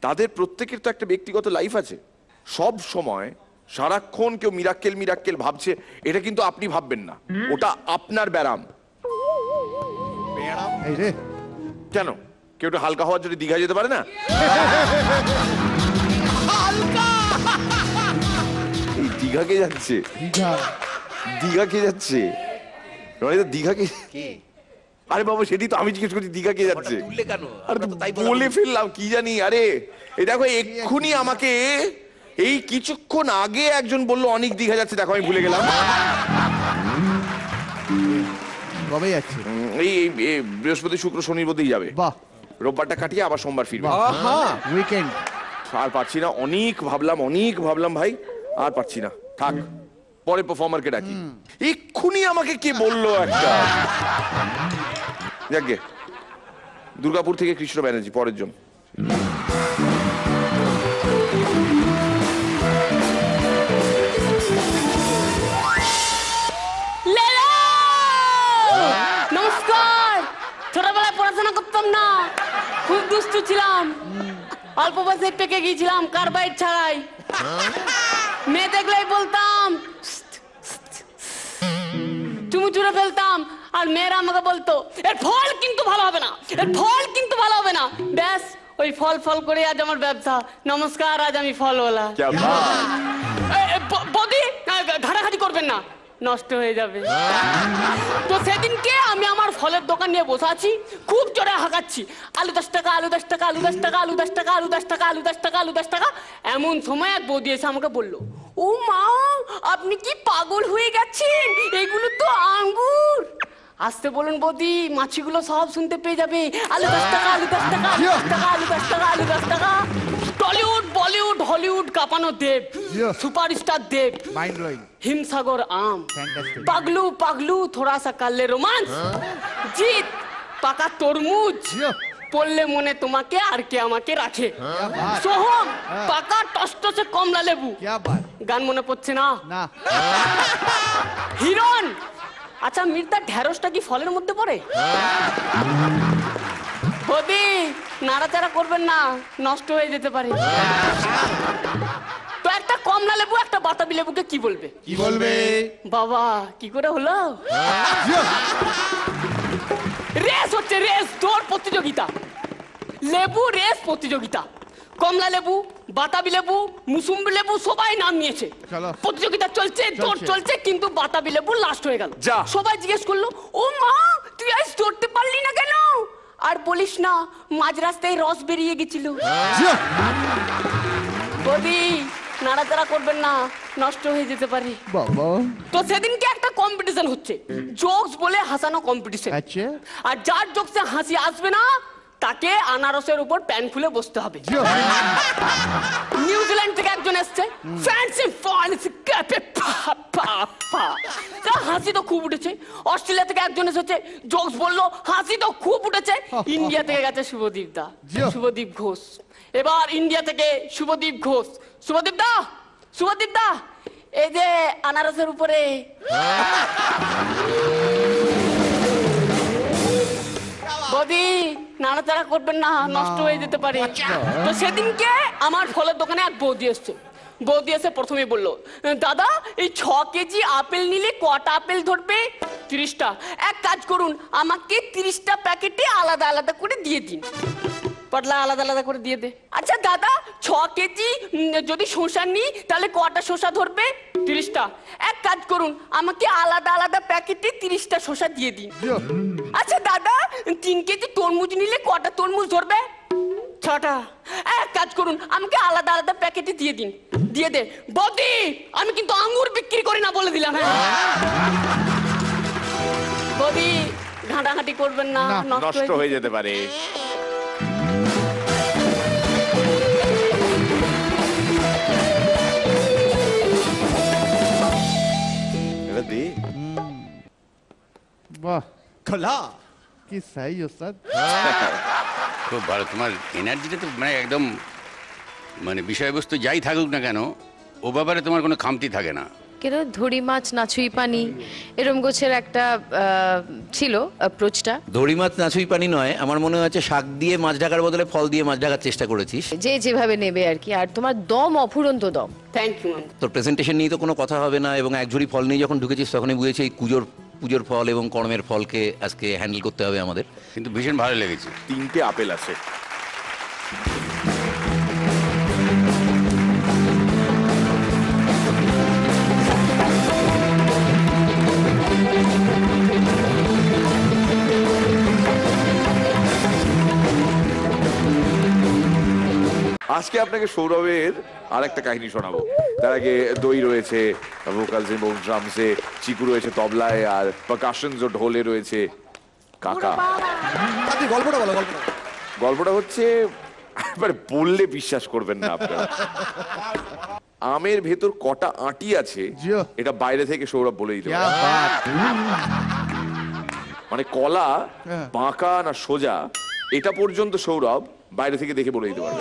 তাদের প্রত্যেকের তো একটা ব্যক্তিগত লাইফ আছে। সব সময় সারাক্ষণ কেউ মিরাক্কেল মিরাক্কেল ভাবছে, এটা কিন্তু আপনি ভাববেন না, ওটা আপনার ব্যারাম। কেন কেউ একটু হালকা হওয়ার জন্য দীঘা যেতে পারে না? এই দীঘা কে যাচ্ছে? দীঘা কে যাচ্ছে? দীঘা কে? আরে বাবা সেটি তো আমি জিজ্ঞেস করছি, দীঘা কে যাচ্ছে? আরে বলে ফেললাম কি জানি। আরে এই দেখো এক্ষুনি আমাকে এই কিছুক্ষণ আগে একজন বললো অনেক দীঘা যাচ্ছে, দেখো আমি ভুলে গেলাম। কবে যাচ্ছে? এই বৃহস্পতি শুক্র শনির মধ্যেই যাবে। বাহ, রোববারটা কাটিয়ে আবার সোমবার ফিরবে। উইকেন্ড। আর পারছি না, অনেক ভাবলাম ভাই, আর পারছি না, থাক পরে পারফর্মারকে ডাকি। এক্ষুনি আমাকে কে বললো একটা, যাকে দুর্গাপুর থেকে কৃষ্ণ ব্যানার্জি পরের জন। নমস্কার। ছোটবেলায় পড়াশোনা করতাম না, খুব দুষ্টু ছিলাম, অল্প বয়সে পেকে গিয়েছিলাম কার্বাইড ছাড়াই। মেয়ে দেখলেই বলতাম, চুমু চুড়ে ফেলতাম, আর মেয়েরা আমাকে বলতো এর ফল কিন্তু ভালো হবে না, এর ফল কিন্তু ভালো হবে না। ব্যাস ওই ফল ফল করে আজ আমার ব্যবসা। নমস্কার, আজ আমি ফলওয়ালা। क्या बात বদি ঘাটাঘাটি করবেন না, নষ্ট হয়ে যাবে। তো সেদিনকে আমি আমার ফলের দোকান নিয়ে বসে আছি, খুব জোরে হাঁকাচ্ছি, আলু 10 টাকা, আলু 10 টাকা, আলু 10 টাকা, আলু 10 টাকা, আলু 10 টাকা, আলু 10 টাকা, আলু 10 টাকা। এমন সময় এক বৌদি এসে আমাকে বললো, ও মা, আপনি কি পাগল হয়ে গেছেন? এগুলো তো আঙ্গুর। আসতে বলুন বৌদি, মাছিগুলো সব শুনতে পেয়ে যাবে। আলু 10 টাকা, আলু 10 টাকা, আলু 10 টাকা, আলু 10 টাকা, আলু 10 টাকা। টলিউড, বলিউড, হলিউড কাঁপানো দেব, সুপারস্টার দেব, মাইন্ড ব্লোয়িং, হিমসাগর আম, ফ্যান্টাস্টিক, পাগলু পাগলু থোড়া সা কালে রোমান্স, জিত পাকা তরমুজ, পড়লে মনে তোমাকে আর কে আমাকে রাখে, সোহম পাকা টসটসে কমলা লেবু। গান মনে পড়ছে না? না। হিরন। আচ্ছা মির্দা, ঢেঁড়সটা কি ফলের মধ্যে পড়ে? বদি নাড়াচাড়া করবেন না, নষ্ট হয়ে যেতে পারে। তো একটা কমলা লেবু একটা বাতাবি লেবুকে কি বলবে? কি বলবে? বাবা কি করে হলো? রেস হচ্ছে, রেস, দৌড় প্রতিযোগিতা, লেবু রেস প্রতিযোগিতা। কমলা লেবু, বাতাবি লেবু, মুসুম্বি লেবু সবাই নাম নিয়েছে, প্রতিযোগিতা চলছে, দৌড় চলছে, কিন্তু বাতাবি লেবু লাস্ট হয়ে গেল। সবাই জিজ্ঞেস করলো, ও মা, তুই আজ দৌড়তে পারলি না কেন? আর বলিস না, মাঝ রাস্তায় রস বেরিয়ে গেছিল। বদি নাড়াচাড়া করবেন না, নষ্ট হয়ে যেতে পারে। বাবা। তো সেদিনকে একটা কম্পিটিশন হচ্ছে, জোকস বলে হাসানো কম্পিটিশন। আচ্ছা। আর যার জোকসে হাসি আসবে না তাকে আনারসের উপর প্যান খুলে বসতে হবে। নিউজিল্যান্ড থেকে একজন এসছে, ফ্যান্সি ফ্যান্সি ক্যাপে হাসি তো খুব উঠেছে। অস্ট্রেলিয়া থেকে একজন এসেছে, জোকস বললো, হাসি তো খুব উঠেছে। ইন্ডিয়া থেকে গেছে শুভদীপ দা, শুভদীপ ঘোষ। এবার ইন্ডিয়া থেকে শুভদীপ ঘোষ, শুভদীপ দা, শুভদীপ দা, এই যে আনারসের উপরে বদি নাড়াচাড়া করবেন না, নষ্ট হয়ে যেতে পারে। তো সেদিনকে আমার ফলের দোকানে এক বৌদি এসছে। বৌদি এসে প্রথমে বললো, দাদা এই 6 কেজি আপেল নিলে কটা আপেল ধরবে? 30টা। এক কাজ করুন, আমাকে 30টা প্যাকেটে আলাদা আলাদা করে দিয়ে দিন। পটলা আলাদা আলাদা করে দিয়ে দে। আচ্ছা দাদা 6 কেজি যদি শসা নিই তাহলে কটা শসা ধরবে? 30টা। এক কাজ করুন, আমাকে আলাদা আলাদা প্যাকেটে 30টা শসা দিয়ে দিন। আচ্ছা দাদা 3 কেজি তরমুজ নিলে কটা তরমুজ ধরবে? 6টা। এক কাজ করুন, আমাকে আলাদা আলাদা প্যাকেটে দিয়ে দিন। দিয়ে দে। বদি আমি কিন্তু আঙ্গুর বিক্রি করি না, বলে দিলাম। হ্যাঁ বদি ঘাঁটাঘাঁটি করবেন না, নষ্ট হয়ে যেতে পারে। দে বাহ, খোলা কি সাইজ ওস্তাদ। খুব ভালো, তোমার এনার্জিটা তো মানে একদম, মানে বিষয়বস্তু যাই থাকুক না কেন ও ব্যাপারে তোমার কোনো খামতি থাকে না। কেন ধরি মাছ নাছুই পানি এরম গোছের একটা ছিল অ্যাপ্রোচটা। ধরি মাছ নাছুই পানি নয়, আমার মনে হচ্ছে শাক দিয়ে মাছ ঢাকার বদলে ফল দিয়ে মাছ ঢাকার চেষ্টা করেছিস, যে যেভাবে নেবে আর কি। আর তোমার দম অফুরন্ত দম। Thank you. তোর প্রেজেন্টেশন নিয়ে তো কোনো কথা হবে না, এবং এক ঝুড়ি ফল নিয়ে যখন ঢুকেছিস তখনই বুঝেছি এই পুজোর ফল এবং কর্মের ফলকে আজকে হ্যান্ডেল করতে হবে আমাদের। কিন্তু ভীষণ ভালো লেগেছে। 3টে আপেল আছে। আজকে আপনাকে সৌরভের আর একটা কাহিনী শোনাবো। তার আগে দই রয়েছে, ভোকালস এবং ড্রামসে, চিকু রয়েছে তবলায়, আর পারকাশনস ও ঢোলে রয়েছে কাকা। গল্পটা বলো। গল্পটা হচ্ছে, এবার বললে বিশ্বাস করবেন না আপনারা। আমের ভেতর কটা আঁটি আছে এটা বাইরে থেকে সৌরভ বলে দিতে পারে। মানে কলা বাঁকা না সোজা এটা পর্যন্ত সৌরভ বাইরে থেকে দেখে বলে দিতে পারে।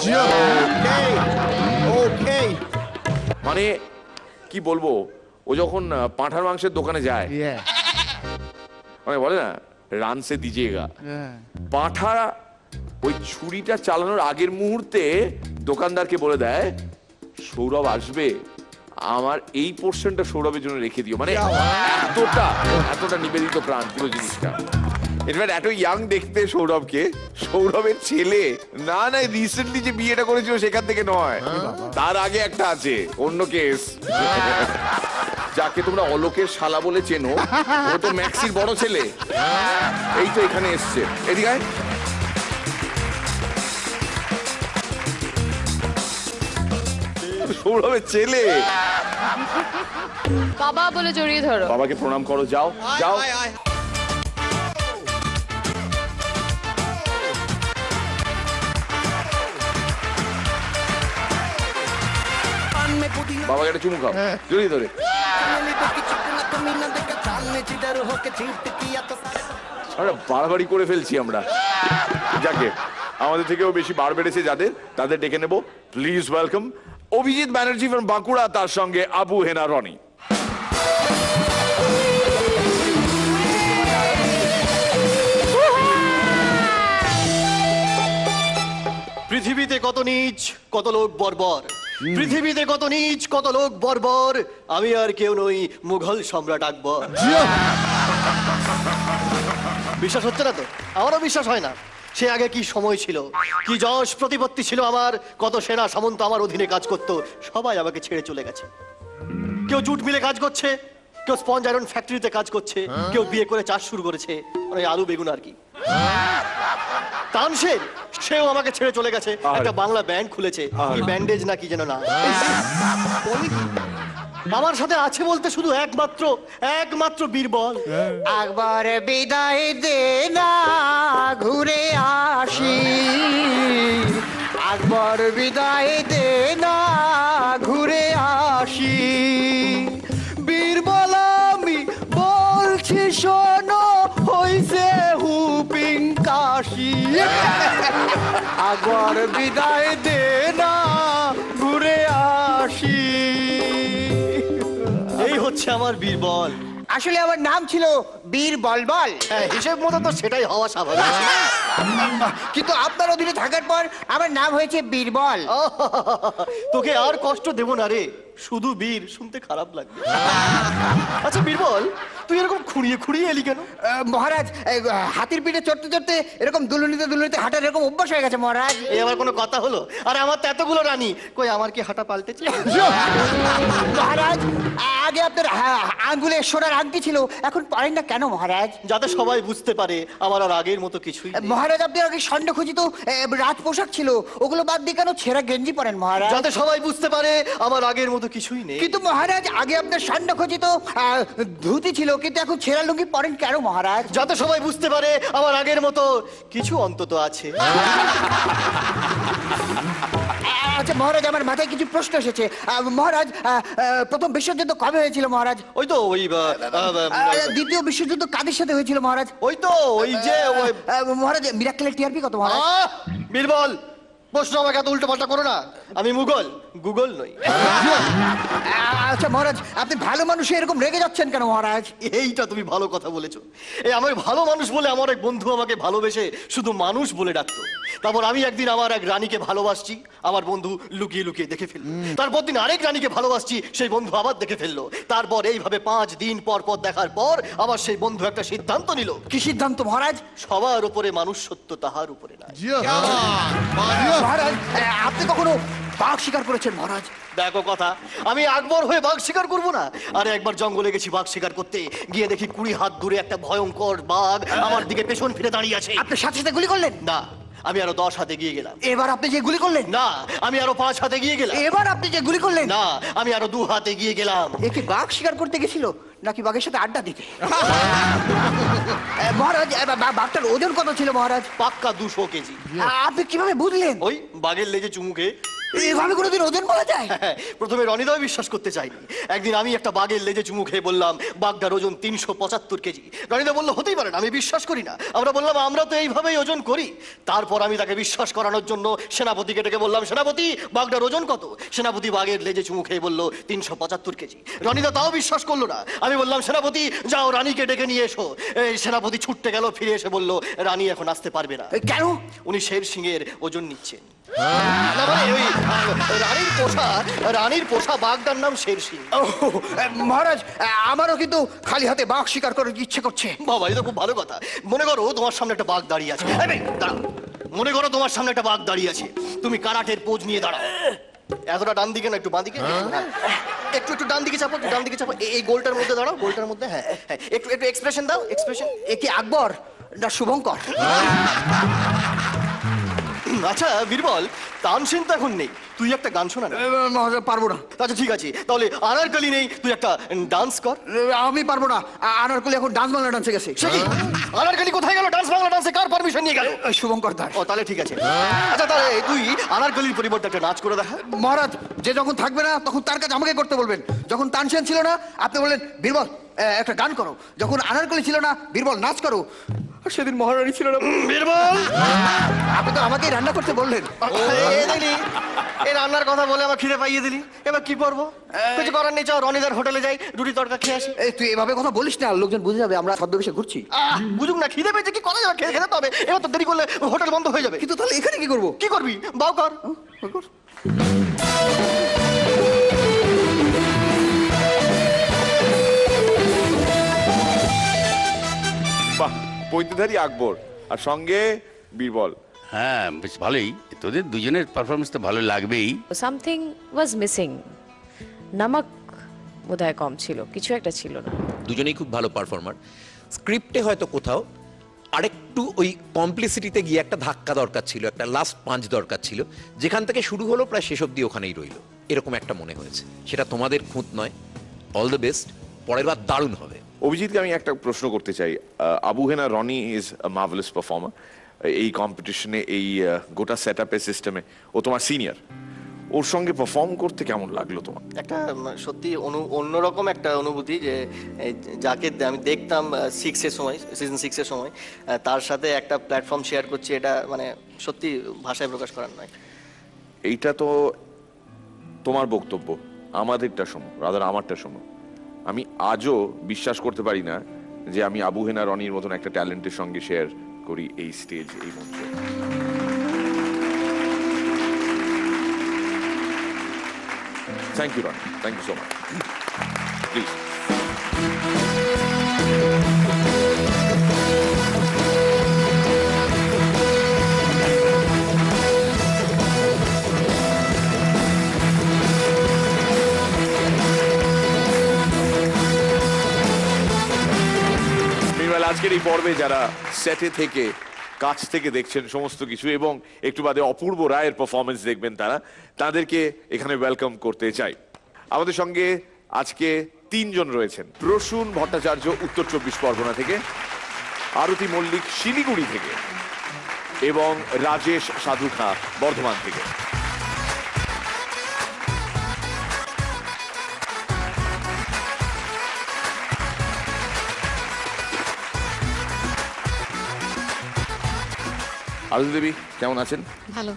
মানে কি বলবো, ও যখন পাঁঠার মাংসের দোকানে যায়, মানে বলে না রানসে দিজেগা, পাঁঠা ওই ছুরিটা চালানোর আগের মুহূর্তে দোকানদারকে বলে দেয়, সৌরভ আসবে, আমার এই পোর্শনটা সৌরভের জন্য রেখে দিও। মানে এতটা নিবেদিত প্রাণ পুরো জিনিসটা। ইনফ্যাক্ট এত ইয়াং দেখতে সৌরভকে, সৌরভের ছেলে না না রিসেন্টলি যে বিয়েটা করেছিল সেখান থেকে নয়, তার আগে একটা আছে, অন্য কেস। যাকে তোমরা অলোকের শালা বলে চেনো, ও তো ম্যাক্সির বড় ছেলে, এই তো এখানে এসছে। এদিকে আয়। সৌরভের ছেলে। বাবা বলে জড়িয়ে ধরো। বাবাকে প্রণাম করো, যাও যাও। বাবাকে একটা চুমু খাও, জড়িয়ে ধরে। আমরা বাড়াবাড়ি করে ফেলছি আমরা। যাকে আমাদের থেকেও বেশি বার বেড়েছে যাদের, তাদের ডেকে নেব। Please welcome Abhijit Banerjee from Bankura, তার সঙ্গে আবু হেনা রনি। পৃথিবীতে কত নীচ কত লোক বর্বর, পৃথিবীতে কত নীচ কত লোক বর্বর, আমি আর কেউ নই, মুঘল সম্রাট আকবর। বিশ্বাস হচ্ছে না তো? আমারও বিশ্বাস হয় না। সে আগে কি সময় ছিল, কি যশ প্রতিপত্তি ছিল আমার, কত সেনা সামন্ত আমার অধীনে কাজ করত, সবাই আমাকে ছেড়ে চলে গেছে। কেউ জুট মিলে কাজ করছে, কেউ স্পঞ্জ আয়রন ফ্যাক্টরিতে কাজ করছে, কেউ বিয়ে করে চাষ শুরু করেছে, মানে আলু বেগুন আর কি। তানসেন সেও আমাকে ছেড়ে চলে গেছে, একটা বাংলা ব্যান্ড খুলেছে, কি ব্যান্ডেজ না কি যেন না। আমার সাথে আছে বলতে শুধু একমাত্র বীরবল। আকবর বিদায় দে না ঘুরে আসি, আকবর বিদায় দে না ঘুরে আসি, বীরবল আমি বলছি শোনো, হইছে হুপিং কাশি, আকবর বিদায় দে না ঘুরে আসি। এই হচ্ছে আমার বীরবল। আসলে আমার নাম ছিল বীর বলবল। হিসেব মতো তো সেটাই হওয়া স্বাভাবিক, কিন্তু আপনার অধীনে থাকার পর আমার নাম হয়েছে বীরবল। তোকে আর কষ্ট দেব না রে, শুধু বীর শুনতে খারাপ লাগবে। আচ্ছা বীরবল, তুই এরকম খুঁড়িয়ে এলি কেন? মহারাজ, হাতির পিঠে চড়তে চড়তে এরকম দুলুনিতে হাঁটার এরকম অভ্যাস হয়ে গেছে মহারাজ। এই আবার কোনো কথা হলো? আরে আমার তো এতগুলো রানী, কই আমার কি হাঁটা পাল্টেছে? মহারাজ, আগে আপনার আঙ্গুলে সোনার আংটি ছিল, এখন পরেন না কেন মহারাজ? যাতে সবাই বুঝতে পারে আমার আর আগের মতো কিছুই নেই। মহারাজ, আপনি আগে স্বর্ণখচিত রাজ পোশাক ছিল, ওগুলো বাদ দিয়ে কেন ছেঁড়া গেঞ্জি পরেন মহারাজ? যাতে সবাই বুঝতে পারে আমার আগের মতো কিছুই নেই। কিন্তু মহারাজ, আগে আপনার স্বর্ণখচিত ধুতি ছিল, কিন্তু এখন ছেঁড়া লুঙ্গি পরেন কেন মহারাজ? যাতে সবাই বুঝতে পারে আমার আগের মতো কিছু অন্তত আছে। আচ্ছা মহারাজ, আমার মাথায় কিছু প্রশ্ন এসেছে। মহারাজ, প্রথম বিশ্বযুদ্ধ কবে হয়েছিল মহারাজ? ওই তো ওই দ্বিতীয় বিশ্বযুদ্ধ কাদের সাথে হয়েছিল মহারাজ? ওই তো ওই যে মহারাজ, মিরাক্কেলের টিআরপি কত মহারাজ? বীরবল, প্রশ্ন আমাকে এত উল্টো পাল্টা করো না, আমি মুঘল, গুগল নই। আচ্ছা মহারাজ, আপনি ভালো মানুষ এরকম রেগে যাচ্ছেন কেন মহারাজ? এইটা তুমি ভালো কথা বলেছো। এই আমার ভালো মানুষ বলে আমার এক বন্ধু আমাকে ভালোবেসে শুধু মানুষ বলে ডাকতো। তারপর আমি একদিন আমার এক রানীকে ভালোবাসছি, আমার বন্ধু লুকিয়ে লুকিয়ে দেখে ফেললো। তারপর দিন আরেক রানীকে ভালোবাসছি, সেই বন্ধু আবার দেখে ফেললো। তারপর এইভাবে 5 দিন পর দেখার পর আবার সেই বন্ধু একটা সিদ্ধান্ত নিল। কি সিদ্ধান্ত মহারাজ? সবার উপরে মানুষ সত্য, তাহার উপরে না। মহারাজ, আপনি কখনো বাঘ শিকার করেছেন মহারাজ? দেখো কথা, আমি আকবর হয়ে বাঘ শিকার করবো না? আরে একবার জঙ্গলে গেছি বাঘ শিকার করতে, গিয়ে দেখি 20 হাত দূরে একটা ভয়ঙ্কর বাঘ আমার দিকে পেছন ফিরে দাঁড়িয়ে আছে। আপনি সাথে সাথে গুলি করলেন? না, আমি আরো 10 হাতে গিয়ে গেলাম। এবার আপনি যে গুলি করলেন? না, আমি আরো 5 হাতে গিয়ে গেলাম। এবার আপনি যে গুলি করলেন? না, আমি আরো 2 হাতে গিয়ে গেলাম। একে বাঘ শিকার করতে গেছিল নাকি বাঘের সাথে আড্ডা দিতে? মহারাজ, বাঘটার ওজন কত ছিল মহারাজ? পাক্কা 200 কেজি। আপনি কিভাবে বুঝলেন? ওই বাঘের লেজে চুমুকে। এভাবে কোনোদিন ওজন বলা যায়? প্রথমে রনিদাও বিশ্বাস করতে চাইনি। একদিন আমি একটা বাঘের লেজে চুমু খেয়ে বললাম বাঘটার ওজন 375 কেজি। রনিদা বললো হতেই পারে না, আমি বিশ্বাস করি না। আমরা বললাম আমরা তো এইভাবেই ওজন করি। তারপর আমি তাকে বিশ্বাস করানোর জন্য সেনাপতিকে ডেকে বললাম, সেনাপতি বাঘটার ওজন কত? সেনাপতি বাঘের লেজে চুমু খেয়ে বললো 375 কেজি। রনিদা তাও বিশ্বাস করলো না। আমি বললাম সেনাপতি যাও রানীকে ডেকে নিয়ে এসো। এই সেনাপতি ছুটতে গেল, ফিরে এসে বললো রানী এখন আসতে পারবে না। কেন? উনি শের সিংয়ের ওজন নিচ্ছেন। না মানে ওই রানীর পোষা বাঘটার নাম শেরশিং। মহারাজ আমারও কিন্তু খালি হাতে বাঘ শিকার করার ইচ্ছে করছে। বাবা এটা খুব ভালো কথা। মনে করো তোমার সামনে একটা বাঘ দাঁড়িয়ে আছে। দাঁড়াও, মনে করো তোমার সামনে একটা বাঘ দাঁড়িয়ে আছে, তুমি কারাটের পোজ নিয়ে দাঁড়াও। এতটা ডান দিকে না, একটু বাঁ দিকে, একটু একটু ডান দিকে চাপো, ডান দিকে চাপো, এই গোলটার মধ্যে দাঁড়াও, গোলটার মধ্যে। হ্যাঁ হ্যাঁ, একটু একটু এক্সপ্রেশন দাও, এক্সপ্রেশন। এ কি আকবর না শুভঙ্কর? আচ্ছা বীরবল, তানসেন তো এখন নেই, তুই একটা গান শোনা না। মহারাজ পারবো না। আচ্ছা ঠিক আছে, তাহলে আনারকলি নেই, তুই একটা ডান্স কর। আমি পারবো না, আনারকলি এখন ডান্স বাংলা ডান্সে গেছে। সে কি? আনারকলি কোথায় গেল? ডান্স বাংলা ডান্সে কার পারমিশন নিয়ে গেল? শুভঙ্কর দাস। ও তাহলে ঠিক আছে। আচ্ছা তাহলে তুই আনারকলির পরিবর্তে একটা নাচ করে দেখা। মহারাজ যে যখন থাকবে না তখন তার কাজ আমাকে করতে বলবেন। যখন তানসেন ছিল না আপনি বললেন বীরবল একটা গান করো, যখন আনারকলি ছিল না বীরবল নাচ করো, আর সেদিন মহারানী ছিল না বীরবল। আপনি তো আমাকেই রান্না করতে বললেন। এই রান্নার কথা বলে আমার খিদে পাইয়ে দিলি, এবার কি করবো? কিছু করার নেই, চল রনিদার হোটেলে যাই, রুটি তড়কা খেয়ে আসি। তুই এভাবে কথা বলিস না, লোকজন বুঝে যাবে আমরা ছদ্মবেশে ঘুরছি। বুঝুক না, খিদে পেয়েছে, কি করা যাবে? খেয়ে খেতে হবে, এবার তো দেরি করলে হোটেল বন্ধ হয়ে যাবে। কিন্তু তাহলে এখানে কি করবো? কি করবি? বাউ কর। বাহ, পৈতেধারী আকবর আর সঙ্গে বীরবল। হ্যাঁ বেশ ভালোই, তোদের দুজনের পারফরমেন্স তো ভালো লাগবেই। সামথিং ওয়াজ মিসিং, নামক বোধহয় কম ছিল, কিছু একটা ছিল না। দুজনেই খুব ভালো পারফর্মার। স্ক্রিপ্টে হয়তো কোথাও আরেকটু ওই কমপ্লিসিটিতে গিয়ে একটা ধাক্কা দরকার ছিল, একটা লাস্ট পাঞ্চ দরকার ছিল, যেখান থেকে শুরু হলো প্রায় শেষ অবধি ওখানেই রইল, এরকম একটা মনে হয়েছে। সেটা তোমাদের খুঁত নয়। অল দ্য বেস্ট, পরের বার দারুণ হবে। অভিজিৎকে আমি একটা প্রশ্ন করতে চাই। Abu Hena Roni is a marvellous performer. এই কম্পিটিশনে, এই গোটা সেট আপের সিস্টেমে ও তোমার সিনিয়র, ওর সঙ্গে পারফর্ম করতে কেমন লাগলো তোমার? একটা সত্যি অন্যরকম একটা অনুভূতি, যে যাকে আমি দেখতাম সিক্সের সময়, সিজন 6-এর সময়, তার সাথে একটা প্ল্যাটফর্ম শেয়ার করছি, এটা মানে সত্যি ভাষায় প্রকাশ করার নয়। এইটা তো তোমার বক্তব্য, আমাদেরটা শোনো, রাদার আমারটা শোনো। আমি আজও বিশ্বাস করতে পারি না যে আমি আবু হেনা রনির মতন একটা ট্যালেন্টের সঙ্গে শেয়ার করি এই স্টেজ, এই মঞ্চ। Thank you Rony, thank you so much. Please. আজকের এই পর্বে যারা সেটে থেকে কাছ থেকে দেখছেন সমস্ত কিছু এবং একটু বাদে অপূর্ব রায়ের পারফরমেন্স দেখবেন, তাদেরকে এখানে ওয়েলকাম করতে চাই। আমাদের সঙ্গে আজকে 3 জন রয়েছেন। প্রসূন ভট্টাচার্য উত্তর 24 পরগনা থেকে, আরতি মল্লিক শিলিগুড়ি থেকে এবং রাজেশ সাধুখা বর্ধমান থেকে। আরতি দেবী কেমন আছেন? ভালো।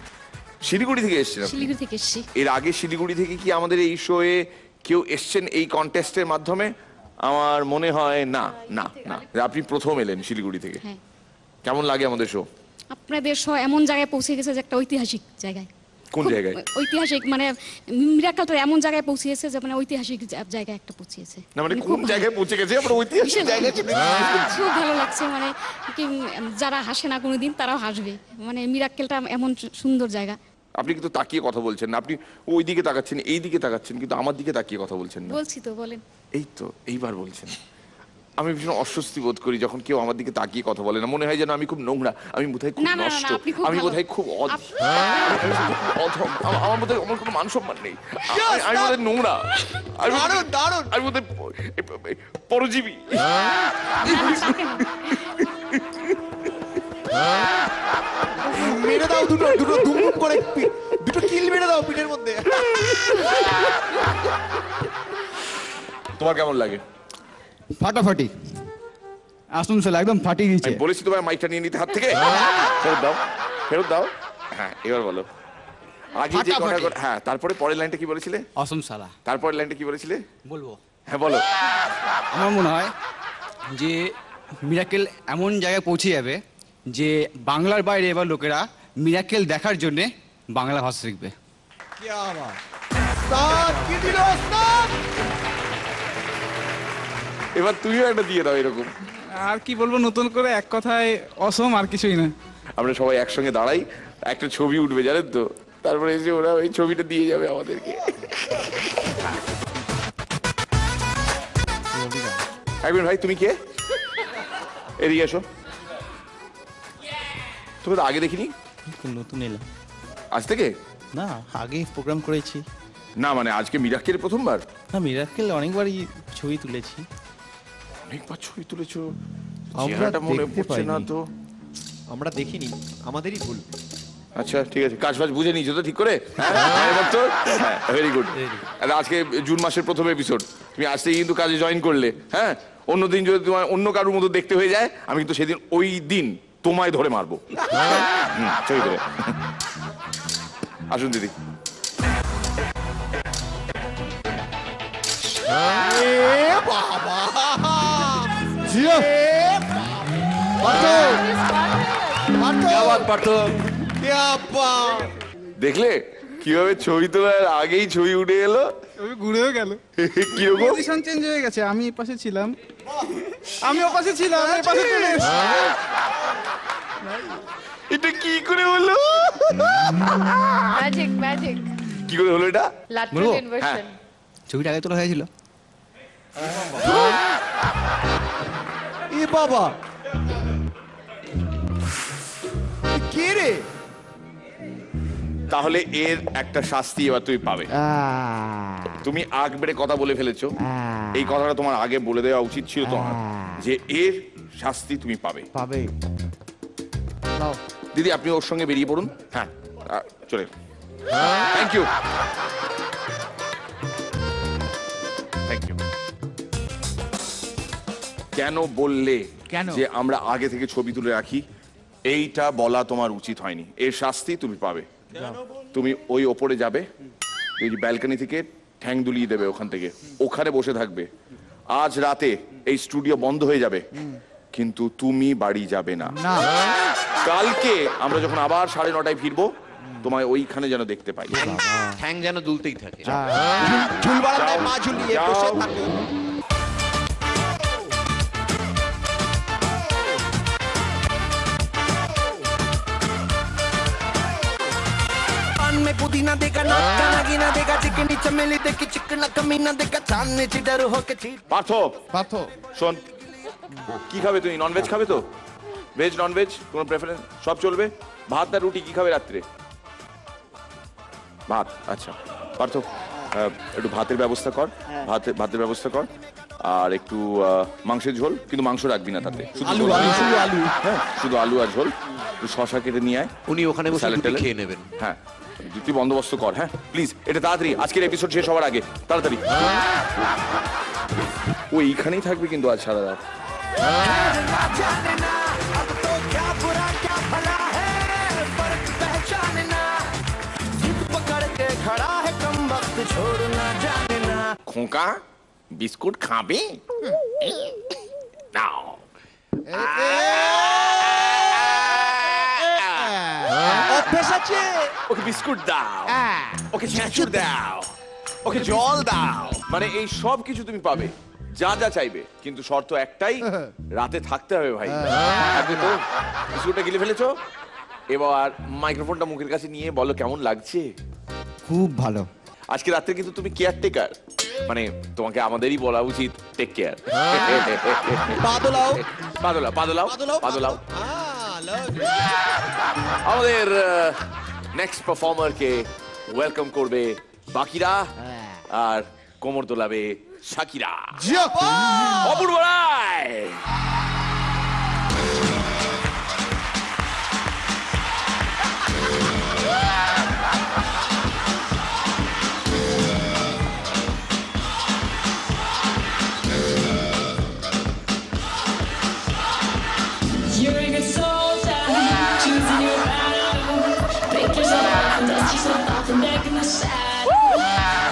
শিলিগুড়ি থেকে এসেছেন? শিলিগুড়ি থেকে এসেছি। এর আগে শিলিগুড়ি থেকে কি আমাদের এই শোয়ে কেউ এসছেন এই কন্টেস্টের মাধ্যমে? আমার মনে হয় না। না না, আপনি প্রথম এলেন শিলিগুড়ি থেকে। হ্যাঁ। কেমন লাগে আমাদের শো? আপনাদের শো এমন জায়গায় পৌঁছে গেছে যে একটা ঐতিহাসিক জায়গায়। কোন জায়গায়? ঐতিহাসিক মানে মিরাকলটা এমন জায়গায় পৌঁছেছে যে মানে ঐতিহাসিক জায়গায় একটা পৌঁছেছে। না মানে কোন জায়গায় পৌঁছে গেছে? আমরা ঐতিহাসিক জায়গায় খুব ভালো লাগছে, মানে কি যারা হাসে না কোনোদিন তারাও হাসবে, মানে মিরাকলটা এমন সুন্দর জায়গা। আপনি কিন্তু তাকিয়ে কথা বলছেন না, আপনি ওই দিকে তাকাচ্ছেন, এই দিকে তাকাচ্ছেন, কিন্তু আমার দিকে তাকিয়ে কথা বলছেন না। বলছি তো, বলেন। এই তো এইবার বলছেন। আমি ভীষণ অস্বস্তি বোধ করি যখন কেউ আমার দিকে তাকিয়ে কথা বলে না, মনে হয় যেন আমি খুব নোংরা, আমি বোধহয় খুব নষ্ট, আমি বোধহয় খুব আমার বোধহয় আমার কোনো মান সম্মান নেই, আমি বোধহয় নোংরা, আমি বোধহয় পরজীবী। মেরে দাও দুটো দুম করে, দুটো কিল মেরে দাও পিঠের মধ্যে। তোমার কেমন লাগে? ফাটাফাটি, আসমসলা একদম ফাটিয়ে দিয়েছে। বলেছি তোমার মাইকটা নিয়ে নিতে হাত থেকে, ফেরত দাও, ফেরত দাও। হ্যাঁ এবার বলো। আগে যে কথা, হ্যাঁ তারপরে পরের লাইনটা কি বলেছিলে? অসমসালা। তারপরের লাইনটা কি বলেছিলে? বলবো? হ্যাঁ বলো। আমার মনে হয় যে মিরাকেল এমন জায়গায় পৌঁছে যাবে যে বাংলার বাইরে এবার লোকেরা মিরাকেল দেখার জন্যে বাংলা ভাষা শিখবে। এবার তুমিও একটা দিয়ে দাও এরকম। আর কি বলবো, নতুন করে এক কথায় অসম, আর কিছুই না। আমরা সবাই একসঙ্গে দাঁড়াই, একটা ছবি উঠবে জানেন তো, তারপরে এসে ওরা ওই ছবিটা দিয়ে যাবে আমাদেরকে। একবার ভাই তুমি কে? এদিকে এসো। তুমি তো আগে দেখিনি। নতুন এলাম। আজ থেকে? না, আগে প্রোগ্রাম করেছি। না মানে আজকে মিরাক্কেল প্রথমবার? না, মিরাক্কেল অনেকবারই ছবি তুলেছি। অনেকবার ছবি তুলেছো? আমরা চেহারাটা মনে দেখতে পড়ছে না পাইনি। তো। আমরা দেখিনি, আমাদেরই ভুল। আচ্ছা ঠিক আছে, কাজ ফাজ বুঝে নিয়েছো তো ঠিক করে? হ্যাঁ, ভেরি গুড। আজকে জুন মাসের প্রথম এপিসোড, তুমি আজ থেকে কিন্তু কাজে জয়েন করলে। হ্যাঁ, অন্যদিন যদি তোমার অন্য কারোর মতো দেখতে হয়ে যায়, আমি কিন্তু সেদিন ওই দিন তোমায় ধরে মারবো। ছবি ধরে আসুন দিদি। দেখলে কিভাবে ছবি তোলার আগেই ছবি উঠে এলো? ছবি ঘুরেও গেল। কিরকম পজিশন চেঞ্জ হয়ে গেছে, আমি এই পাশে ছিলাম, আমি ও পাশে ছিলাম, এই পাশে চলে এসেছি। এটা কি করে হলো? Magic magic. কি করে হলো এটা? ল্যাটরাল ইনভার্সন। ছবিটা আগে তোলা হয়েছিল। এ বাবা, কে রে? তাহলে এর একটা শাস্তি এবার তুমি পাবে। তুমি আগ বেড়ে কথা বলে ফেলেছো, এই কথাটা তোমার আগে বলে দেওয়া উচিত ছিল তোমার, যে এর শাস্তি তুমি পাবে। দিদি আপনি ওর সঙ্গে বেরিয়ে পড়ুন। হ্যাঁ চলে, থ্যাংক ইউ থ্যাংক ইউ। কেন বললে যে আমরা আগে থেকে ছবি তুলে রাখি? এইটা বলা তোমার উচিত হয়নি। এর শাস্তি তুমি পাবে। তুমি ওই ওপরে যাবে, এই যে ব্যালকনি থেকে ঠ্যাং দুলিয়ে দেবে, ওখান থেকে ওখানে বসে থাকবে। আজ রাতে এই স্টুডিও বন্ধ হয়ে যাবে, কিন্তু তুমি বাড়ি যাবে না। কালকে আমরা যখন আবার 9:30 ফিরবো, তোমায় ওইখানে যেন দেখতে পাই। ঠ্যাং যেন দুলতেই থাকে। ঝুল বারান্দায় পা ঝুলিয়ে বসে থাকে। में पुदीना देगा ना गाना गिना देगा चिकनी चमेली देखी चिकना कमीना देगा चांदने चिडर होके चीट। পার্থ শোন, কি খাবে তুমি? ননভেজ খাবে তো? ভেজ ননভেজ কোনো প্রেফারেন্স? সব চলবে। ভাত না রুটি কি খাবে রাত্রে? ভাত। আচ্ছা পার্থ, একটু ভাতের ব্যবস্থা কর। ভাতের ব্যবস্থা কর, আর একটু মাংসের ঝোল, কিন্তু মাংস রাখবি না, তাতে শুধু আলু। হ্যাঁ, শুধু আলু আর ঝোল। একটু শশা কেটে নিয়ে আয়, উনি ওখানে বসে খেয়ে নেবেন। হ্যাঁ, তুই বন্দোবস্ত কর। হ্যাঁ প্লিজ, এটা তাড়াতাড়ি, আজকের এপিসোড শেষ হওয়ার আগে তাড়াতাড়ি। ও এইখানেই থাকবে কিন্তু আজ সারা রাত। খোকা বিস্কুট খাবে? নাও। অভ্যেস আছে। ওকে বিস্কুট দাও, ওকে ছেঁচুর দাও, ওকে জল দাও। মানে এই সব কিছু তুমি পাবে, যা যা চাইবে, কিন্তু শর্ত একটাই, রাতে থাকতে হবে ভাই। থাকবে তো? বিস্কুটটা গিলে ফেলেছো, এবার মাইক্রোফোনটা মুখের কাছে নিয়ে বলো কেমন লাগছে। খুব ভালো। আজকে রাত্রে কিন্তু তুমি কেয়ারটেকার, মানে তোমাকে আমাদেরই বলা উচিত টেক কেয়ার। পাদলাও পাদলাও পাদলাও পাদলাও। আমাদের নেক্সট পারফর্মারকে ওয়েলকাম করবে বাকিরা, আর কোমর দোলাবে শাকিরা। অপূর্ব রায়। You're a good soldier, choosing your battle. Pick yourself up and dust yourself off and back in the saddle.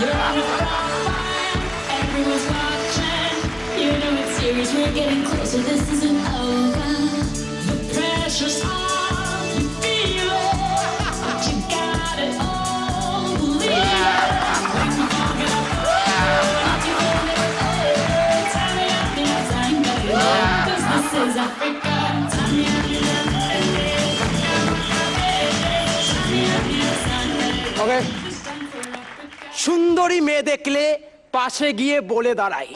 You're on the front line, everyone's watching. You know it's serious, we're getting closer, this isn't over. The pressure's on, you feel it, but you gotta is Africa. ওকে সুন্দরী মেয়ে দেখলে পাশে গিয়ে বলে দাঁড়াই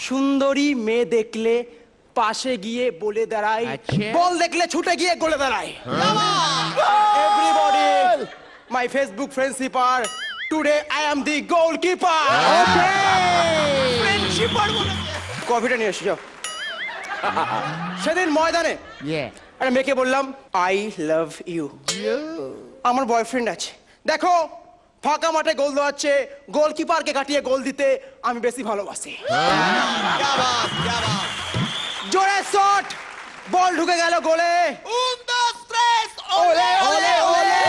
সুন্দরী মেয়ে দেখলে পাশে গিয়ে বলে দাঁড়াই বল দেখলে ছুটে গিয়ে গলে দাঁড়াই এভরিবডি মাই ফেসবুক ফ্রেন্ডশিপ আর today I am the goalkeeper ফ্রেন্ডশিপার কফিটা নিয়ে এসো যাও সেদিন ময়দানে আরে মেয়েকে বললাম আই লাভ ইউ আমার বয়ফ্রেন্ড আছে দেখো ফাঁকা মাঠে গোল দেওয়াচ্ছে গোলকিপারকে কাটিয়ে গোল দিতে আমি বেশি ভালোবাসি জোরে শট বল ঢুকে গেল গোলে ওলে ওলে ওলে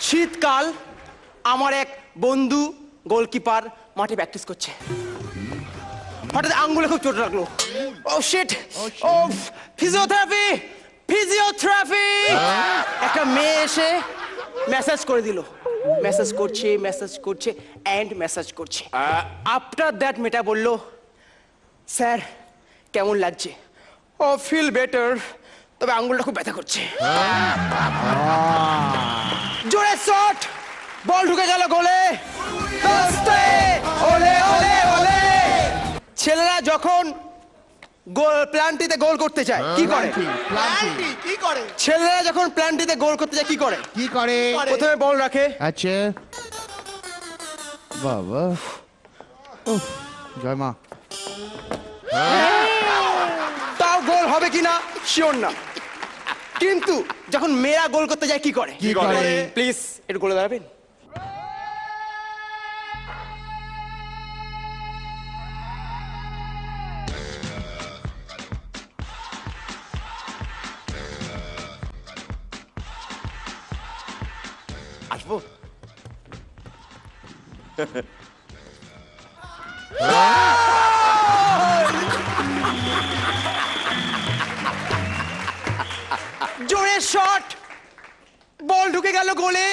শীতকাল আমার এক বন্ধু গোলকিপার মাঠে প্র্যাকটিস করছে হঠাৎ আঙ্গুলে খুব চোট লাগলো ও শিট ও ফিজিওথেরাপি ফিজিওথেরাপি একটা মেয়ে এসে মেসেজ করে দিল মেসেজ করছে এন্ড মেসেজ করছে আফটার দ্যাট মেয়েটা বলল স্যার কেমন লাগছে ও ফিল বেটার তবে আঙ্গুলটা খুব ব্যথা করছে জোরে শট বল ঢুকে গেল গোলে ওলে ওলে ওলে ছেলেরা যখন গোল প্ল্যান্টিতে গোল করতে চায় কি করে ছেলেরা যখন প্ল্যান্টিতে গোল করতে যায় কি করে প্রথমে বল রাখে আচ্ছা বাবা জয় মা তাও গোল হবে কিনা শিওর না কিন্তু যখন মেয়েরা গোল করতে যায় কি করে প্লিজ একটু গোলে দাঁড়াবেন আসবো জোরে শট বল ঢুকে গেল গোলে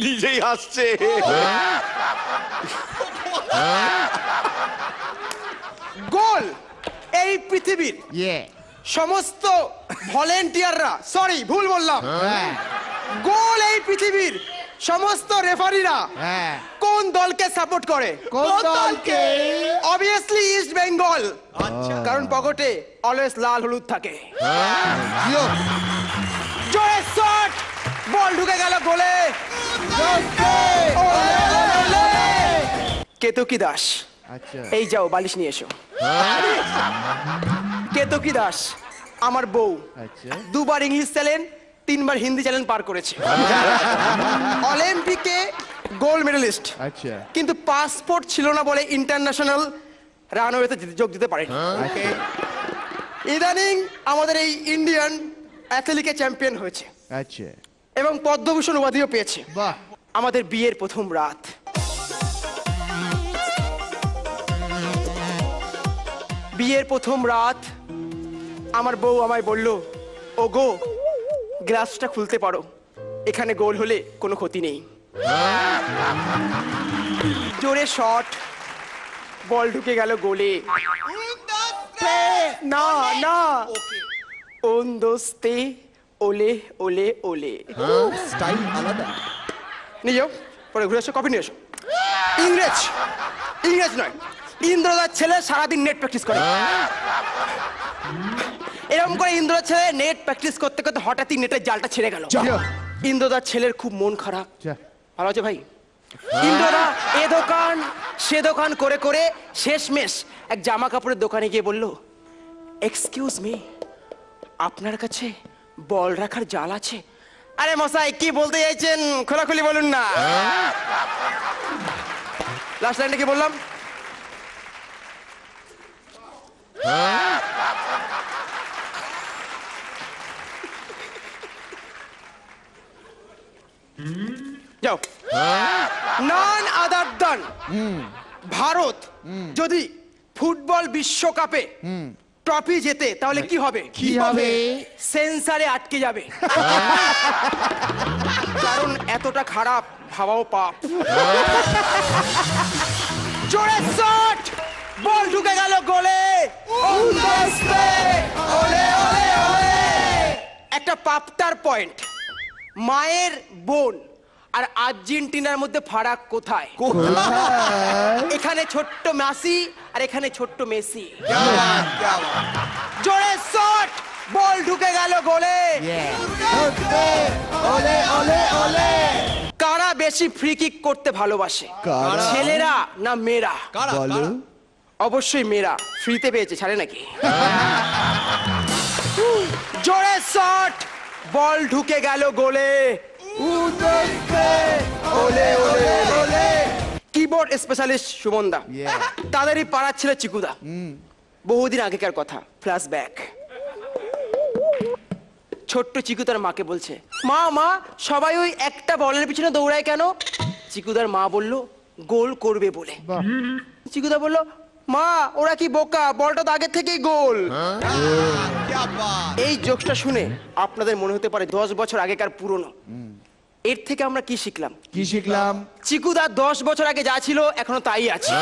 নিজেই হাসছে গোল এই পৃথিবীর সমস্ত ভলেন্টিয়াররা সরি ভুল বললাম গোল এই পৃথিবীর সমস্ত রেফারিরা কোন দলকে সাপোর্ট করে অবভিয়াসলি ইস্ট বেঙ্গল কারণ পকেটে অলওয়েজ লাল হলুদ থাকে জোরে শট বল ঢুকে গেল গোলে কেতকী দাস এই যাও বালিশ নিয়ে এসো কেতকী দাস আমার বউ দুবার ইংলিশ চ্যালেঞ্জ 3 বার হিন্দি চ্যালেঞ্জ পার করেছে অলিম্পিকে গোল্ড মেডেলিস্ট কিন্তু পাসপোর্ট ছিল না বলে ইন্টারন্যাশনাল রানওয়েতে যোগ দিতে পারেনি ইদানিং আমাদের এই ইন্ডিয়ান অ্যাথলেটিকে চ্যাম্পিয়ন হয়েছে এবং পদ্মভূষণ উপাধিও পেয়েছে আমাদের বিয়ের প্রথম রাত আমার বউ আমায় বলল ও গো গ্লাসটা খুলতে পারো এখানে গোল হলে কোনো ক্ষতি নেই জোরে শট বল ঢুকে গেল গোলে না না ওন দোস্তে ওলে ওলে ওলে স্টাইল আলাদা নিয়ে যাও পরে ঘুরে এসো কফি নিয়ে এসো ইংরেজ নয় ইন্দ্রদার ছেলে সারাদিন নেট প্র্যাকটিস করে এরকম করে ইন্দ্রদার ছেলে নেট প্র্যাকটিস করতে করতে হঠাৎই নেটের জালটা ছিঁড়ে গেল ইন্দ্রদার ছেলের খুব মন খারাপ ভালো আছে ভাই ইন্দ্রদা এ দোকান সে দোকান করে করে শেষমেশ এক জামা কাপড়ের দোকানে গিয়ে বলল এক্সকিউজ মি আপনার কাছে বল রাখার জাল আছে আরে মশাই কি বলতে চাইছেন খোলাখুলি বলুন না লাস্ট লাইনটা কি বললাম যাও নন আদার দান ভারত যদি ফুটবল বিশ্বকাপে ট্রফি জেতে তাহলে কি হবে? কি হবে? সেন্সারে আটকে যাবে। কারণ এতটা খারাপ ভাবাও পাপ। জোরে শট, বল ঢুকে গেল গোলে। একটা পাপটার পয়েন্ট। মায়ের বোন আর আর্জেন্টিনার মধ্যে ফারাক কোথায়? এখানে ছোট্ট মাসি আর এখানে ছোট্ট মেসি। জোরে শট, বল ঢুকে গেল গোলে। কারা বেশি ফ্রি কিক করতে ভালোবাসে? ছেলেরা না মেয়েরা? অবশ্যই মেয়েরা। ফ্রিতে পেয়েছে, ছাড়ে নাকি? জোরে শট, বল ঢুকে গেল গোলে। কিবোর্ড স্পেশালিস্ট সুমনদা, তাদেরই পাড়ার ছেলে চিকুদা। বহুদিন আগেকার কথা, ফ্ল্যাশব্যাক। ছোট্ট চিকু তার মাকে বলছে, মা মা সবাই ওই একটা বলের পিছনে দৌড়ায় কেন? চিকুদার মা বলল, গোল করবে বলে। চিকুদা বলল, মা ওরা কি বোকা, বলটা তো আগের থেকেই গোল। এই জোকসটা শুনে আপনাদের মনে হতে পারে 10 বছর আগেকার পুরনো। এর থেকে আমরা কি শিখলাম? কি শিখলাম? চিকুদা 10 বছর আগে যা ছিল এখনো তাই আছে।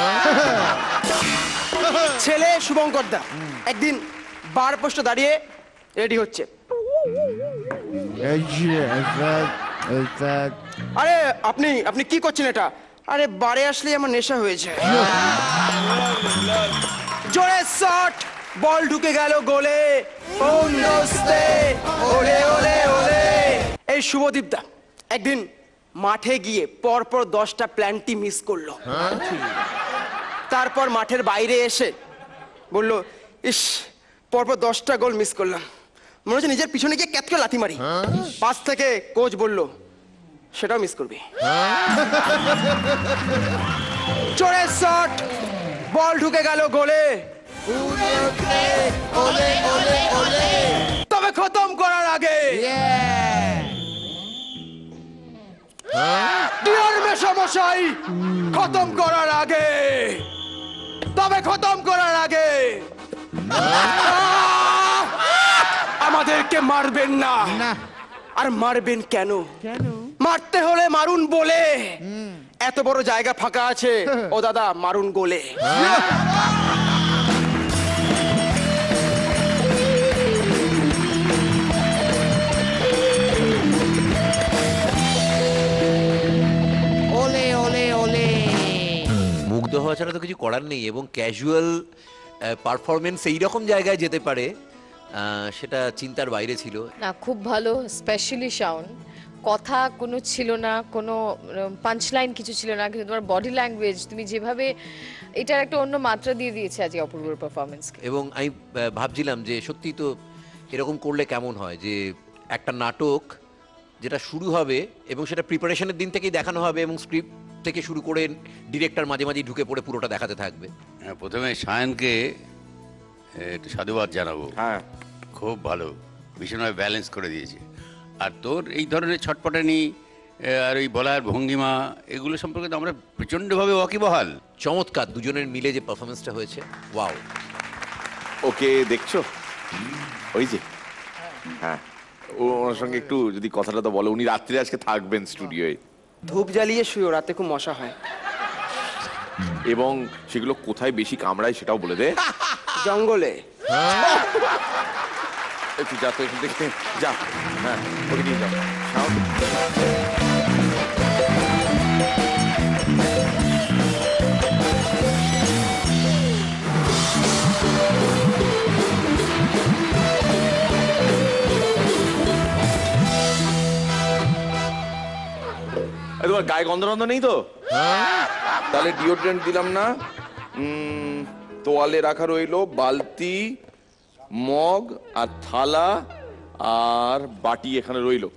ছেলে শুভঙ্কর দা একদিন বার পোস্টে দাঁড়িয়ে রেডি হচ্ছে। আরে আপনি আপনি কি করছেন এটা? আরে বারে আসলে আমার নেশা হয়েছে। জোরে শট, বল ঢুকে গেল গোলে। এই শুভদীপ দা একদিন মাঠে গিয়ে পরপর 10টা প্ল্যান্টি মিস করলো। তারপর মাঠের বাইরে এসে বলল, ইস পরপর 10টা গোল মিস করলাম, মনে হচ্ছে নিজের পিছনে গিয়ে ক্যাটকে লাথি মারি। পাশ থেকে কোচ বলল, সেটাও মিস করবি। জোরে শট, বল ঢুকে গেল গোলে। তবে খতম করার আগে ডিয়ার মেশামশাই, খতম করার আগে, তবে খতম করার আগে আমাদেরকে মারবেন না। আর মারবেন কেন? মারতে হলে মারুন বলে। এত বড় জায়গা ফাঁকা আছে, ও দাদা মারুন গোলে। মুগ্ধ হওয়া ছাড়া তো কিছু করার নেই, এবং ক্যাজুয়াল পারফরমেন্স এইরকম জায়গায় যেতে পারে সেটা চিন্তার বাইরে ছিল। না খুব ভালো, স্পেশালি শাওন। কথা কোনো ছিল না, কোনো পাঞ্চলাইন কিছু ছিল না, কিন্তু তোমার বডি ল্যাঙ্গুয়েজ, তুমি যেভাবে এটার একটা অন্য মাত্রা দিয়ে দিয়েছে আজকে অপূর্বর পারফরমেন্সকে। এবং আমি ভাবছিলাম যে সত্যি তো এরকম করলে কেমন হয়, যে একটা নাটক যেটা শুরু হবে এবং সেটা প্রিপারেশনের দিন থেকেই দেখানো হবে, এবং স্ক্রিপ্ট থেকে শুরু করে ডিরেক্টর মাঝে মাঝে ঢুকে পড়ে পুরোটা দেখাতে থাকবে। প্রথমে সায়নকে একটু সাধুবাদ জানাবো। হ্যাঁ, খুব ভালো, ভীষণভাবে ব্যালেন্স করে দিয়েছে। আর তোর এই ধরনের ছটপটানি আর ওই বলার ভঙ্গিমা, এগুলো সম্পর্কে তো আমরা প্রচণ্ডভাবে ওয়াকিবহাল। চমৎকার দুজনের মিলে যে পারফরমেন্সটা হয়েছে, ওয়াও। ওকে দেখছো, ওই যে, হ্যাঁ ওনার সঙ্গে একটু যদি কথাটা তো বলো। উনি রাত্রে আজকে থাকবেন স্টুডিওয়ে। ধূপ জ্বালিয়ে শুয়ে, রাতে খুব মশা হয়। এবং সেগুলো কোথায় বেশি কামড়ায় সেটাও বলে দে। জঙ্গলে। একটু যা তো এখান থেকে যা। হ্যাঁ ওকে নিয়ে যাও। তোমার গায়ে গন্ধ নেই তো? তাহলে ডিওড্রেন্ট দিলাম না। তোয়ালে রাখা রইলো, বালতি, মগ আর থালা আর বাটি এখানে রইলো।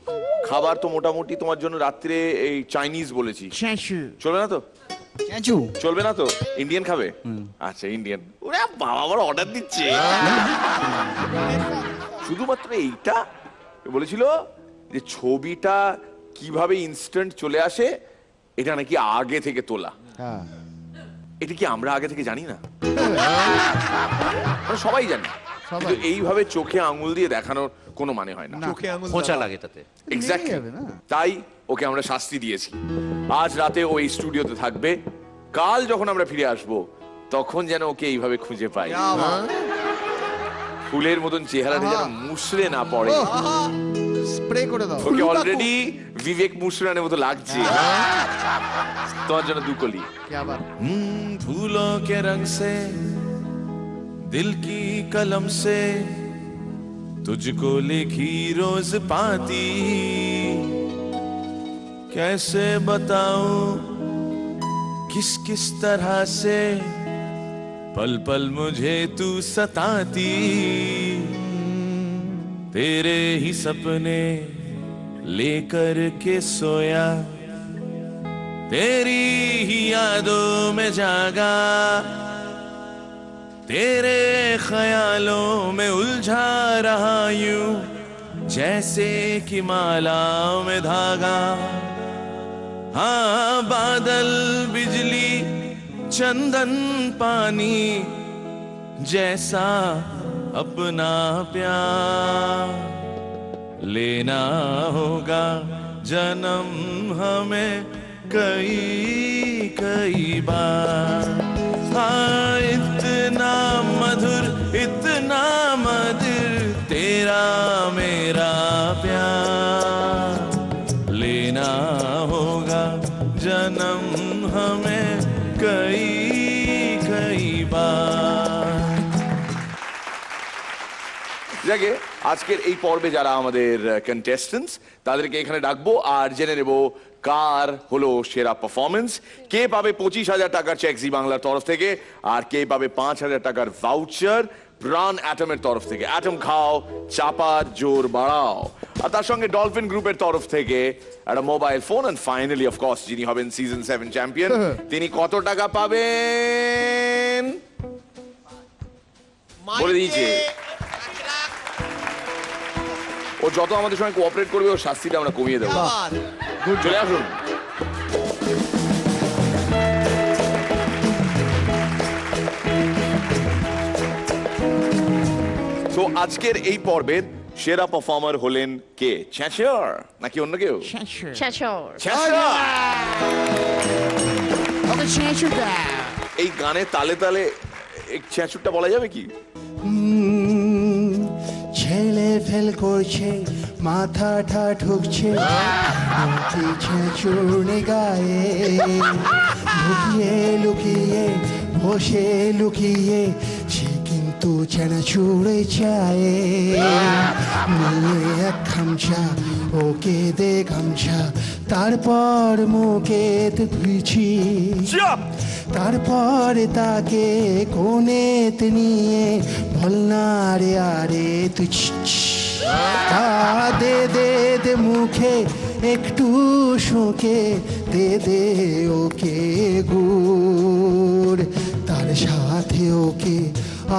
খাবার তো মোটামুটি তোমার জন্য রাত্রে এই চাইনিজ বলেছি। চলবে না তো? চলবে না তো? ইন্ডিয়ান খাবে? আচ্ছা ইন্ডিয়ান। ওরে বাবা, আবার অর্ডার দিচ্ছে। শুধুমাত্র এইটা বলেছিল যে ছবিটা কিভাবে ইনস্ট্যান্ট চলে আসে, এটা নাকি আগে থেকে তোলা। এটা কি আমরা আগে থেকে জানি না? সবাই জানি, কিন্তু এইভাবে চোখে আঙুল দিয়ে দেখানোর কোনো মানে হয় না। চোখে আঙুল খোঁচা লাগে তাতে। এক্স্যাক্টলি। তাই ওকে আমরা শাস্তি দিয়েছি। আজ রাতে ওই স্টুডিওতে থাকবে, কাল যখন আমরা ফিরে আসব তখন যেন ওকে এইভাবে খুঁজে পাই, ফুলের মতন চেহারাটা যেন মুছড়ে না পড়ে। স্প্রে করে দাও। ওকে অলরেডি বিবেক মুশরানের মতো লাগছে। তোমার জন্য দুকলি। फूलों के रंग से दिल की कलम से तुझको लिखी रोज पाती, कैसे बताऊं किस किस तरह से पल पल मुझे तू सताती, तेरे ही सपने लेकर के सोया, तेरी ही यादों में जागा, तेरे ख्यालों में उलझा रहा यूं जैसे कि मालाओं में धागा। हाँ बादल बिजली चंदन पानी जैसा अपना प्यार, लेना होगा जन्म हमें कई कई बार। हाँ इतना मधुर तेरा मेरा प्यार, लेना होगा जन्म हमें कई कई बार। যাকে আজকের এই পর্বে যারা আমাদের কন্টেস্টেন্টস তাদেরকে এখানে ডাকবো আর জেনে নেব কার হলো সেরা পারফরমেন্স, কে পাবে 25,000 টাকার চেক জি বাংলার তরফ থেকে আর কে পাবে 5,000 টাকার ভাউচার প্রাণ অ্যাটমের তরফ থেকে। অ্যাটম খাও, চাপা জোর বাড়াও। আর তার সঙ্গে ডলফিন গ্রুপের তরফ থেকে একটা mobile phone. And finally of course যিনি হবেন সিজন 7 চ্যাম্পিয়ন তিনি কত টাকা পাবেন বলে দিয়েছে। ও যত আমাদের সঙ্গে কোঅপারেট করবে ওর শাস্তিটা আমরা কমিয়ে দেবো। চলে আসুন। তো আজকের এই পর্বের সেরা পারফর্মার হলেন কে? চ্যাচর নাকি অন্য কেউ? এই গানে তালে তালে চ্যাচুরটা বলা যাবে কি? ছেলে ফেল করছে মাথাটা ঠুকছে চুনে গায়ে, লুকিয়ে লুকিয়ে বসে লুকিয়ে সে কিন্তু ছেনা চুড়ে চায়। নিয়ে এক খামছা ওকে দে গামছা, তারপর মুখে ধুইছি, তারপর তাকে কোণেতে নিয়ে বলনা রে আরে তুই দে দে দে মুখে একটু শোকে, দে দে ওকে গুড়, তার সাথে ওকে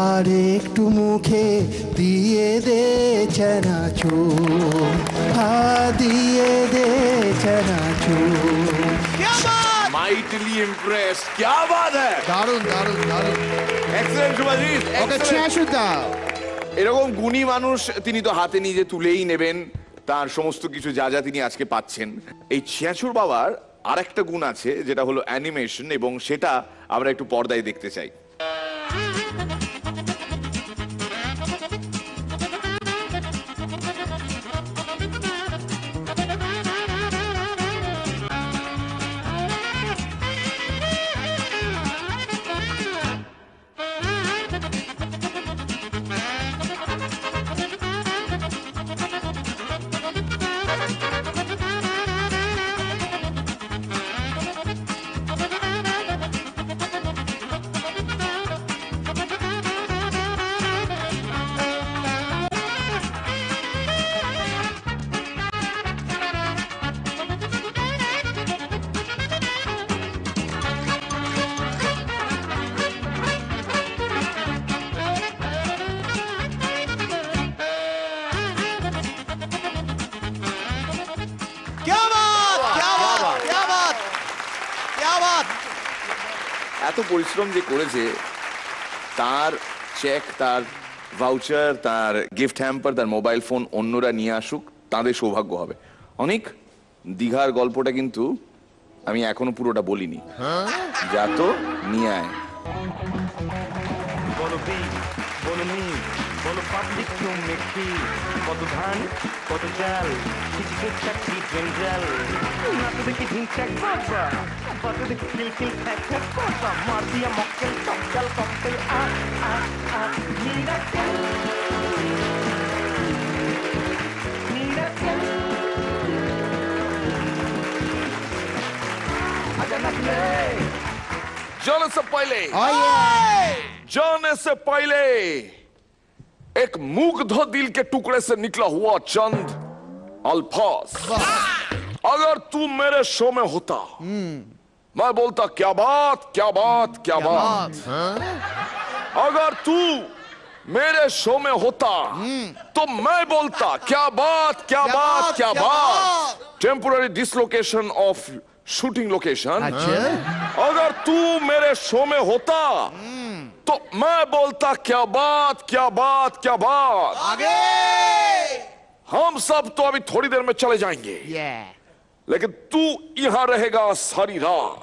আর একটু মুখে দিয়ে দে চানাচুর, দিয়ে দে চানাচুর। Mightily impressed. क्या बात है? দারুণ দারুণ দারুণ। Excellent শুভাজিৎ। ওকে ছেঁচু দাও। এরকম গুণী মানুষ তিনি তো হাতে নিজে তুলেই নেবেন তার সমস্ত কিছু যা যা তিনি আজকে পাচ্ছেন। এই ছেঁচুর বাবার আরেকটা গুণ আছে যেটা হলো অ্যানিমেশন, এবং সেটা আমরা একটু পর্দায় দেখতে চাই। এত পরিশ্রম যে করেছে তার চেক, তার ভাউচার, তার গিফট হ্যাম্পার, তার মোবাইল ফোন অন্যরা নিয়ে আসুক, তাদের সৌভাগ্য হবে। অনেক দীঘার গল্পটা কিন্তু আমি এখনো পুরোটা বলিনি। যা তো নিয়ে আয়। বলো বি, বলো মি, বলো পাবলিক তুমি কি, কত ধান কত চাল, কিছু চাকরি জঞ্জাল, না তো দেখি ঝিনচাক বাবা, কত দেখি খিলখিল খ্যাক খ্যাক বাবা, মার দিয়া মক্কেল টক্কাল ককটেল আ আ আ মিরাকেল মিরাকেল आजा नच ले। जाने से पहले एक मुग्ध दिल के टुकड़े से निकला हुआ चंद अल्फाज। अगर तू मेरे शो में होता, मैं बोलता क्या बात क्या बात क्या बात। अगर तू मेरे शो में होता तो मैं बोलता क्या बात क्या बात क्या बात। Temporary dislocation of shooting location. अगर तू मेरे शो में होता तो मैं बोलता क्या बात क्या बात क्या बात। आगे हम सब तो अभी थोड़ी देर में चले जाएंगे, लेकिन तू यहां रहेगा सारी रात।